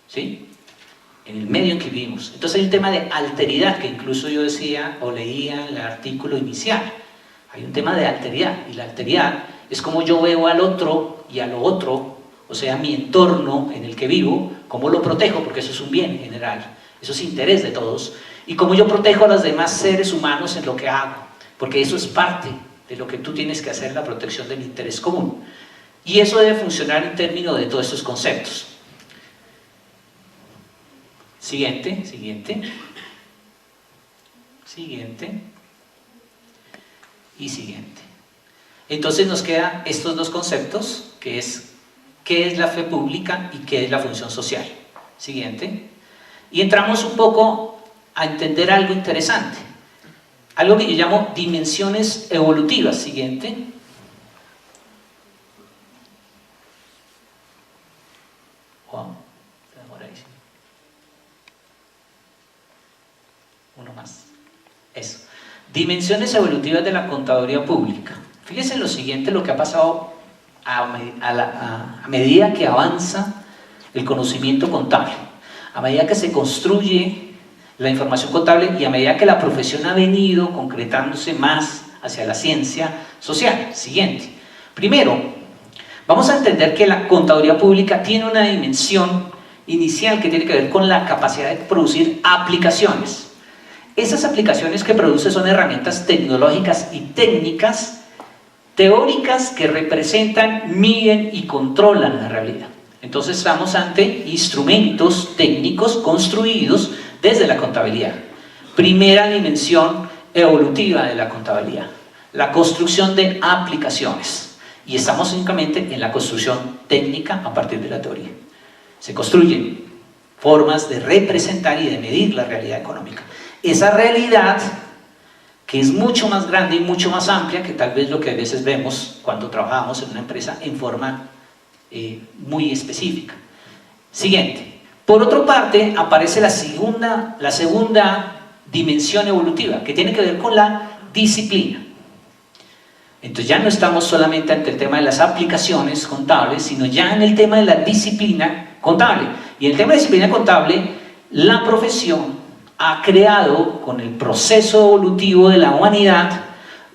A: ¿Sí? En el medio en que vivimos. Entonces hay un tema de alteridad que incluso yo decía o leía en el artículo inicial. Hay un tema de alteridad, y la alteridad es como yo veo al otro y a lo otro, o sea, mi entorno en el que vivo, cómo lo protejo, porque eso es un bien general, eso es interés de todos, y cómo yo protejo a los demás seres humanos en lo que hago, porque eso es parte de lo que tú tienes que hacer, la protección del interés común. Y eso debe funcionar en términos de todos estos conceptos. Siguiente, siguiente, siguiente. Y siguiente. Entonces nos quedan estos dos conceptos, que es qué es la fe pública y qué es la función social. Siguiente. Y entramos un poco a entender algo interesante, algo que yo llamo dimensiones evolutivas. Siguiente. Wow, se demora ahí. Uno más. Eso. Dimensiones evolutivas de la contaduría pública. Fíjense en lo siguiente, lo que ha pasado a medida que avanza el conocimiento contable, a medida que se construye la información contable y a medida que la profesión ha venido concretándose más hacia la ciencia social. Siguiente. Primero, vamos a entender que la contaduría pública tiene una dimensión inicial que tiene que ver con la capacidad de producir aplicaciones. Esas aplicaciones que produce son herramientas tecnológicas y técnicas teóricas que representan, miden y controlan la realidad. Entonces estamos ante instrumentos técnicos construidos desde la contabilidad. Primera dimensión evolutiva de la contabilidad, la construcción de aplicaciones. Y estamos únicamente en la construcción técnica a partir de la teoría. Se construyen formas de representar y de medir la realidad económica. Esa realidad que es mucho más grande y mucho más amplia que tal vez lo que a veces vemos cuando trabajamos en una empresa en forma muy específica. Siguiente. Por otra parte, aparece la segunda dimensión evolutiva, que tiene que ver con la disciplina. Entonces ya no estamos solamente ante el tema de las aplicaciones contables, sino ya en el tema de la disciplina contable. Y en el tema de disciplina contable, la profesión ha creado, con el proceso evolutivo de la humanidad,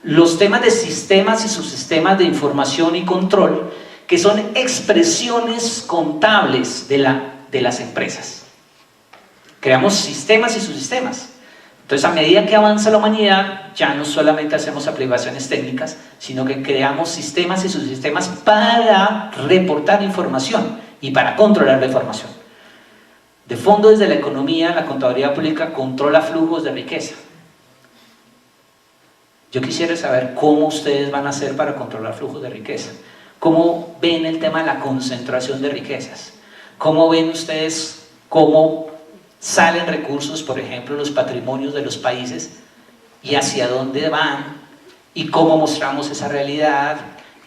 A: los temas de sistemas y subsistemas de información y control, que son expresiones contables de las empresas. Creamos sistemas y subsistemas. Entonces, a medida que avanza la humanidad, ya no solamente hacemos aplicaciones técnicas, sino que creamos sistemas y subsistemas para reportar información y para controlar la información. De fondo, desde la economía, la contaduría pública controla flujos de riqueza. Yo quisiera saber cómo ustedes van a hacer para controlar flujos de riqueza. ¿Cómo ven el tema de la concentración de riquezas? ¿Cómo ven ustedes cómo salen recursos, por ejemplo, los patrimonios de los países y hacia dónde van y cómo mostramos esa realidad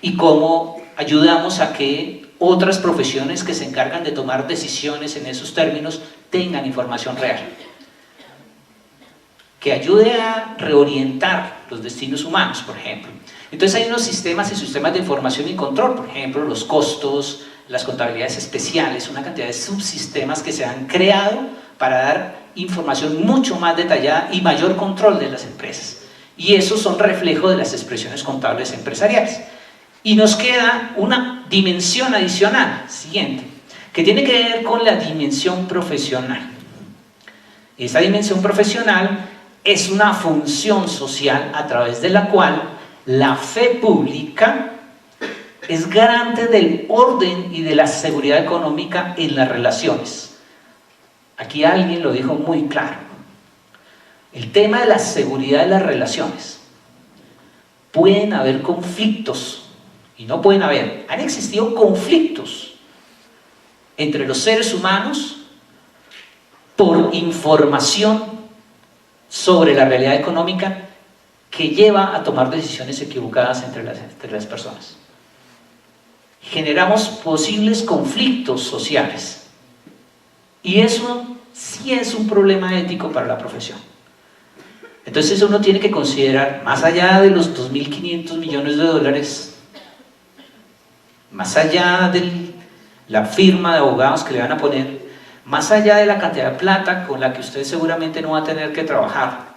A: y cómo ayudamos a que otras profesiones que se encargan de tomar decisiones en esos términos tengan información real, que ayude a reorientar los destinos humanos, por ejemplo. Entonces hay unos sistemas y sistemas de información y control, por ejemplo, los costos, las contabilidades especiales, una cantidad de subsistemas que se han creado para dar información mucho más detallada y mayor control de las empresas. Y esos son reflejo de las expresiones contables empresariales. Y nos queda una dimensión adicional, siguiente, que tiene que ver con la dimensión profesional. Esta dimensión profesional es una función social a través de la cual la fe pública es garante del orden y de la seguridad económica en las relaciones. Aquí alguien lo dijo muy claro. El tema de la seguridad de las relaciones. Pueden haber conflictos, y no pueden haber, han existido conflictos entre los seres humanos por información sobre la realidad económica que lleva a tomar decisiones equivocadas entre las personas. Generamos posibles conflictos sociales y eso sí es un problema ético para la profesión. Entonces uno tiene que considerar, más allá de los 2.500 millones de dólares, más allá de la firma de abogados que le van a poner, más allá de la cantidad de plata con la que usted seguramente no va a tener que trabajar,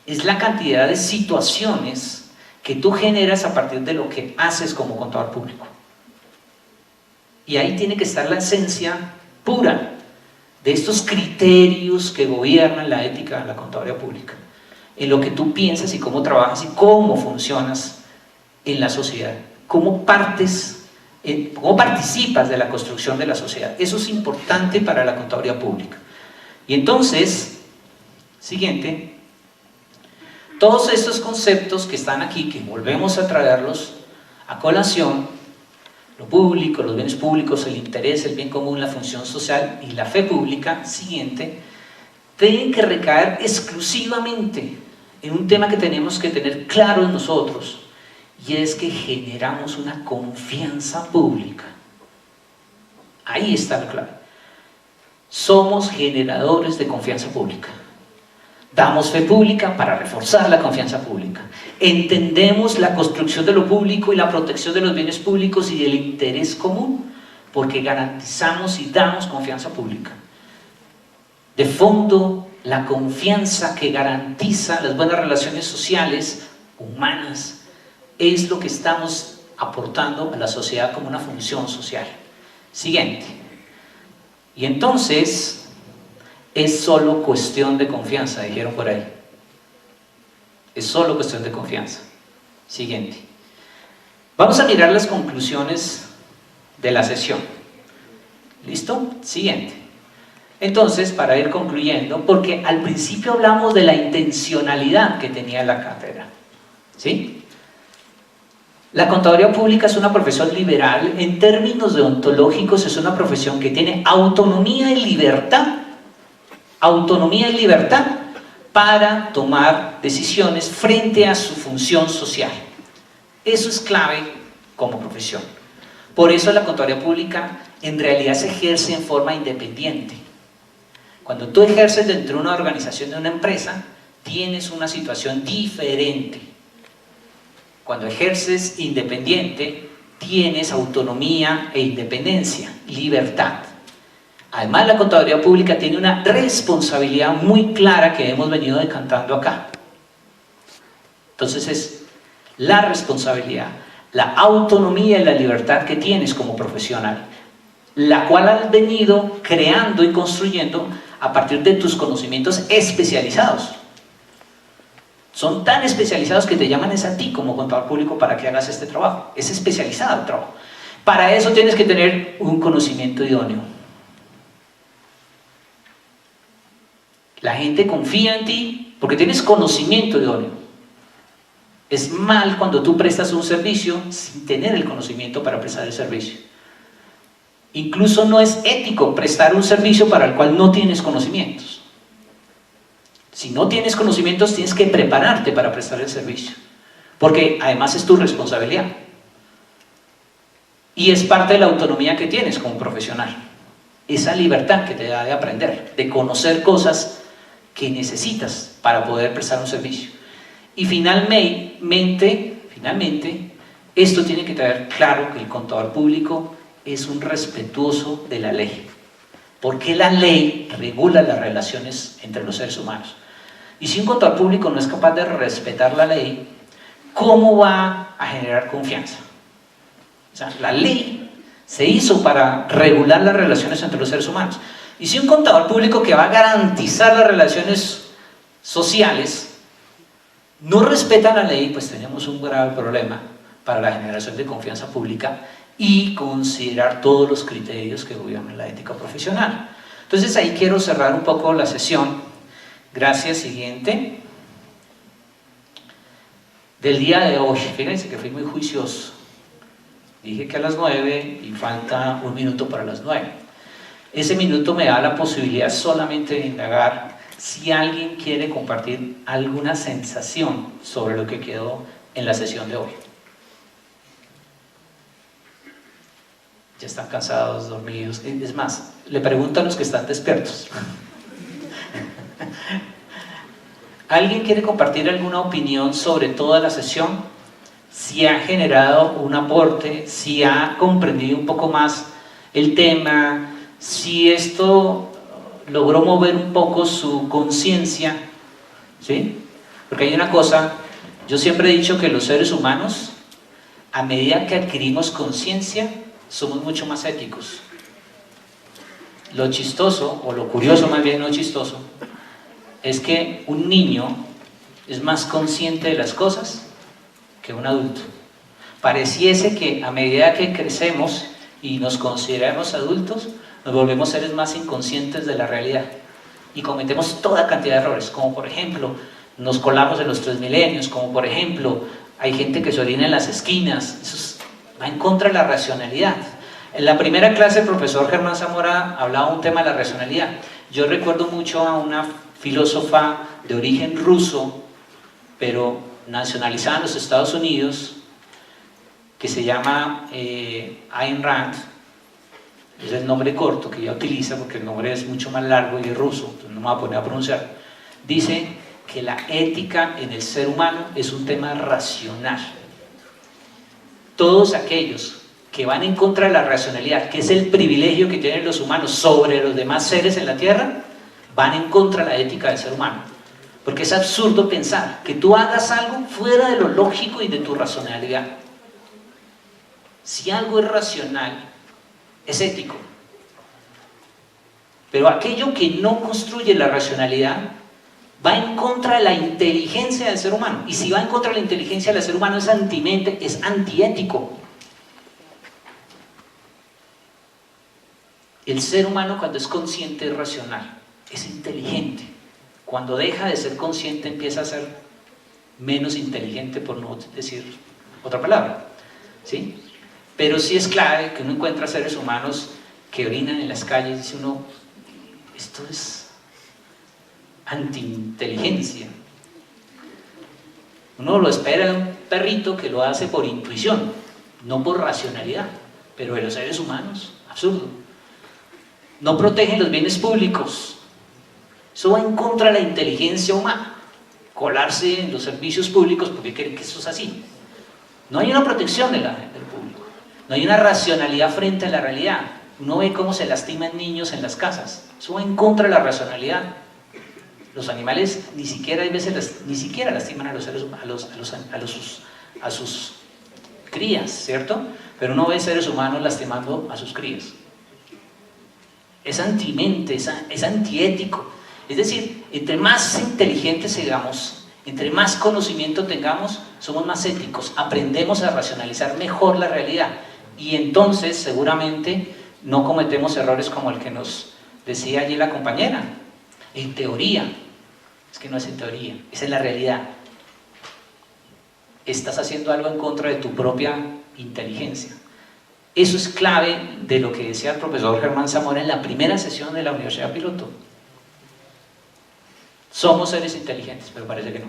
A: es la cantidad de situaciones que tú generas a partir de lo que haces como contador público. Y ahí tiene que estar la esencia pura de estos criterios que gobiernan la ética de la contaduría pública, en lo que tú piensas y cómo trabajas y cómo funcionas en la sociedad, cómo participas de la construcción de la sociedad. Eso es importante para la contaduría pública. Y entonces, siguiente, todos estos conceptos que están aquí, que volvemos a traerlos a colación, lo público, los bienes públicos, el interés, el bien común, la función social y la fe pública, siguiente, tienen que recaer exclusivamente en un tema que tenemos que tener claro en nosotros, y es que generamos una confianza pública. Ahí está la clave. Somos generadores de confianza pública. Damos fe pública para reforzar la confianza pública. Entendemos la construcción de lo público y la protección de los bienes públicos y del interés común, porque garantizamos y damos confianza pública. De fondo, la confianza que garantiza las buenas relaciones sociales, humanas, es lo que estamos aportando a la sociedad como una función social. Siguiente. Y entonces, es solo cuestión de confianza, dijeron por ahí. Es solo cuestión de confianza. Siguiente. Vamos a mirar las conclusiones de la sesión. ¿Listo? Siguiente. Entonces, para ir concluyendo, porque al principio hablamos de la intencionalidad que tenía la cátedra. ¿Sí? La contaduría pública es una profesión liberal. En términos deontológicos es una profesión que tiene autonomía y libertad para tomar decisiones frente a su función social. Eso es clave como profesión. Por eso la contaduría pública en realidad se ejerce en forma independiente. Cuando tú ejerces dentro de una organización, de una empresa, tienes una situación diferente. Cuando ejerces independiente, tienes autonomía e independencia, libertad. Además, la contaduría pública tiene una responsabilidad muy clara que hemos venido decantando acá. Entonces es la responsabilidad, la autonomía y la libertad que tienes como profesional, la cual has venido creando y construyendo a partir de tus conocimientos especializados. Son tan especializados que te llaman a ti como contador público para que hagas este trabajo. Es especializado el trabajo. Para eso tienes que tener un conocimiento idóneo. La gente confía en ti porque tienes conocimiento idóneo. Es mal cuando tú prestas un servicio sin tener el conocimiento para prestar el servicio. Incluso no es ético prestar un servicio para el cual no tienes conocimientos. Si no tienes conocimientos, tienes que prepararte para prestar el servicio. porque además es tu responsabilidad. Y es parte de la autonomía que tienes como profesional. Esa libertad que te da de aprender, de conocer cosas que necesitas para poder prestar un servicio. Y finalmente, esto tiene que tener claro que el contador público es un respetuoso de la ley. Porque la ley regula las relaciones entre los seres humanos. Y si un contador público no es capaz de respetar la ley, ¿cómo va a generar confianza? O sea, la ley se hizo para regular las relaciones entre los seres humanos. Y si un contador público que va a garantizar las relaciones sociales no respeta la ley, pues tenemos un grave problema para la generación de confianza pública y considerar todos los criterios que gobiernan la ética profesional. Entonces ahí quiero cerrar un poco la sesión. Gracias. Siguiente. Del día de hoy, fíjense que fui muy juicioso. Dije que a las 9 y falta 1 minuto para las 9. Ese minuto me da la posibilidad solamente de indagar si alguien quiere compartir alguna sensación sobre lo que quedó en la sesión de hoy. Ya están cansados, dormidos. Es más, le pregunto a los que están despiertos. ¿Alguien quiere compartir alguna opinión sobre toda la sesión? Si ha generado un aporte, si ha comprendido un poco más el tema, si esto logró mover un poco su conciencia, ¿sí? Porque hay una cosa, yo siempre he dicho que los seres humanos, a medida que adquirimos conciencia, somos mucho más éticos. Lo chistoso, o lo curioso más bien, no chistoso, es que un niño es más consciente de las cosas que un adulto. Pareciese que a medida que crecemos y nos consideramos adultos, nos volvemos seres más inconscientes de la realidad y cometemos toda cantidad de errores, como por ejemplo, nos colamos en los 3 milenios, como por ejemplo, hay gente que se orina en las esquinas. Eso va en contra de la racionalidad. En la primera clase el profesor Germán Zamora hablaba un tema de la racionalidad. Yo recuerdo mucho a una filósofa de origen ruso, pero nacionalizada en los Estados Unidos, que se llama Ayn Rand. Es el nombre corto que ella utiliza porque el nombre es mucho más largo y es ruso, entonces no me voy a poner a pronunciar. Dice que la ética en el ser humano es un tema racional. Todos aquellos que van en contra de la racionalidad, que es el privilegio que tienen los humanos sobre los demás seres en la tierra, van en contra de la ética del ser humano. Porque es absurdo pensar que tú hagas algo fuera de lo lógico y de tu racionalidad. Si algo es racional, es ético. Pero aquello que no construye la racionalidad va en contra de la inteligencia del ser humano. Y si va en contra de la inteligencia del ser humano es antimente, es antiético. El ser humano cuando es consciente es racional, es inteligente. Cuando deja de ser consciente empieza a ser menos inteligente, por no decir otra palabra, ¿sí? Pero sí es clave que uno encuentra seres humanos que orinan en las calles y dice uno, esto es antiinteligencia. Uno lo espera de un perrito que lo hace por intuición, no por racionalidad, pero de los seres humanos, absurdo. No protegen los bienes públicos. Eso va en contra de la inteligencia humana. Colarse en los servicios públicos porque creen que eso es así. No hay una protección del público. No hay una racionalidad frente a la realidad. Uno ve cómo se lastiman niños en las casas. Eso va en contra de la racionalidad. Los animales ni siquiera hay veces ni siquiera lastiman a los seres a sus crías, ¿cierto? Pero uno ve seres humanos lastimando a sus crías. Es antimente, es antiético. Es decir, entre más inteligentes seamos, entre más conocimiento tengamos, somos más éticos, aprendemos a racionalizar mejor la realidad y entonces seguramente no cometemos errores como el que nos decía allí la compañera. En teoría, es que no es en teoría, es en la realidad. Estás haciendo algo en contra de tu propia inteligencia. Eso es clave de lo que decía el profesor Germán Zamora en la primera sesión de la Universidad Piloto. Somos seres inteligentes, pero parece que no.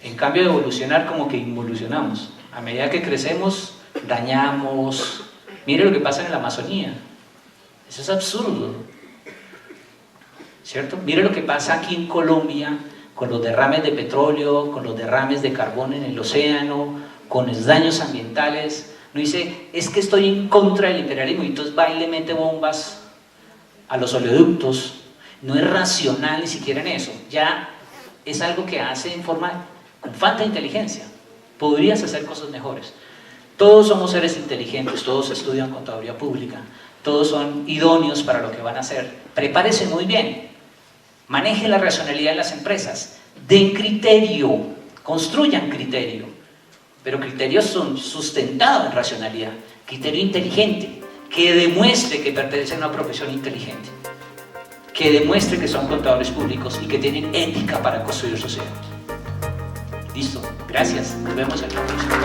A: En cambio de evolucionar, como que involucionamos. A medida que crecemos, dañamos. Mire lo que pasa en la Amazonía. Eso es absurdo, ¿cierto? Mire lo que pasa aquí en Colombia con los derrames de petróleo, con los derrames de carbón en el océano, con los daños ambientales. No dice, es que estoy en contra del imperialismo y entonces va y le mete bombas a los oleoductos. No es racional ni siquiera en eso. Ya es algo que hace en forma, con falta de inteligencia. Podrías hacer cosas mejores. Todos somos seres inteligentes, todos estudian contaduría pública, todos son idóneos para lo que van a hacer. Prepárese muy bien, maneje la racionalidad en las empresas, den criterio, construyan criterio, pero criterios son sustentados en racionalidad, criterio inteligente, que demuestre que pertenecen a una profesión inteligente, que demuestre que son contadores públicos y que tienen ética para construir sociedad. Listo, gracias, nos vemos en la próxima.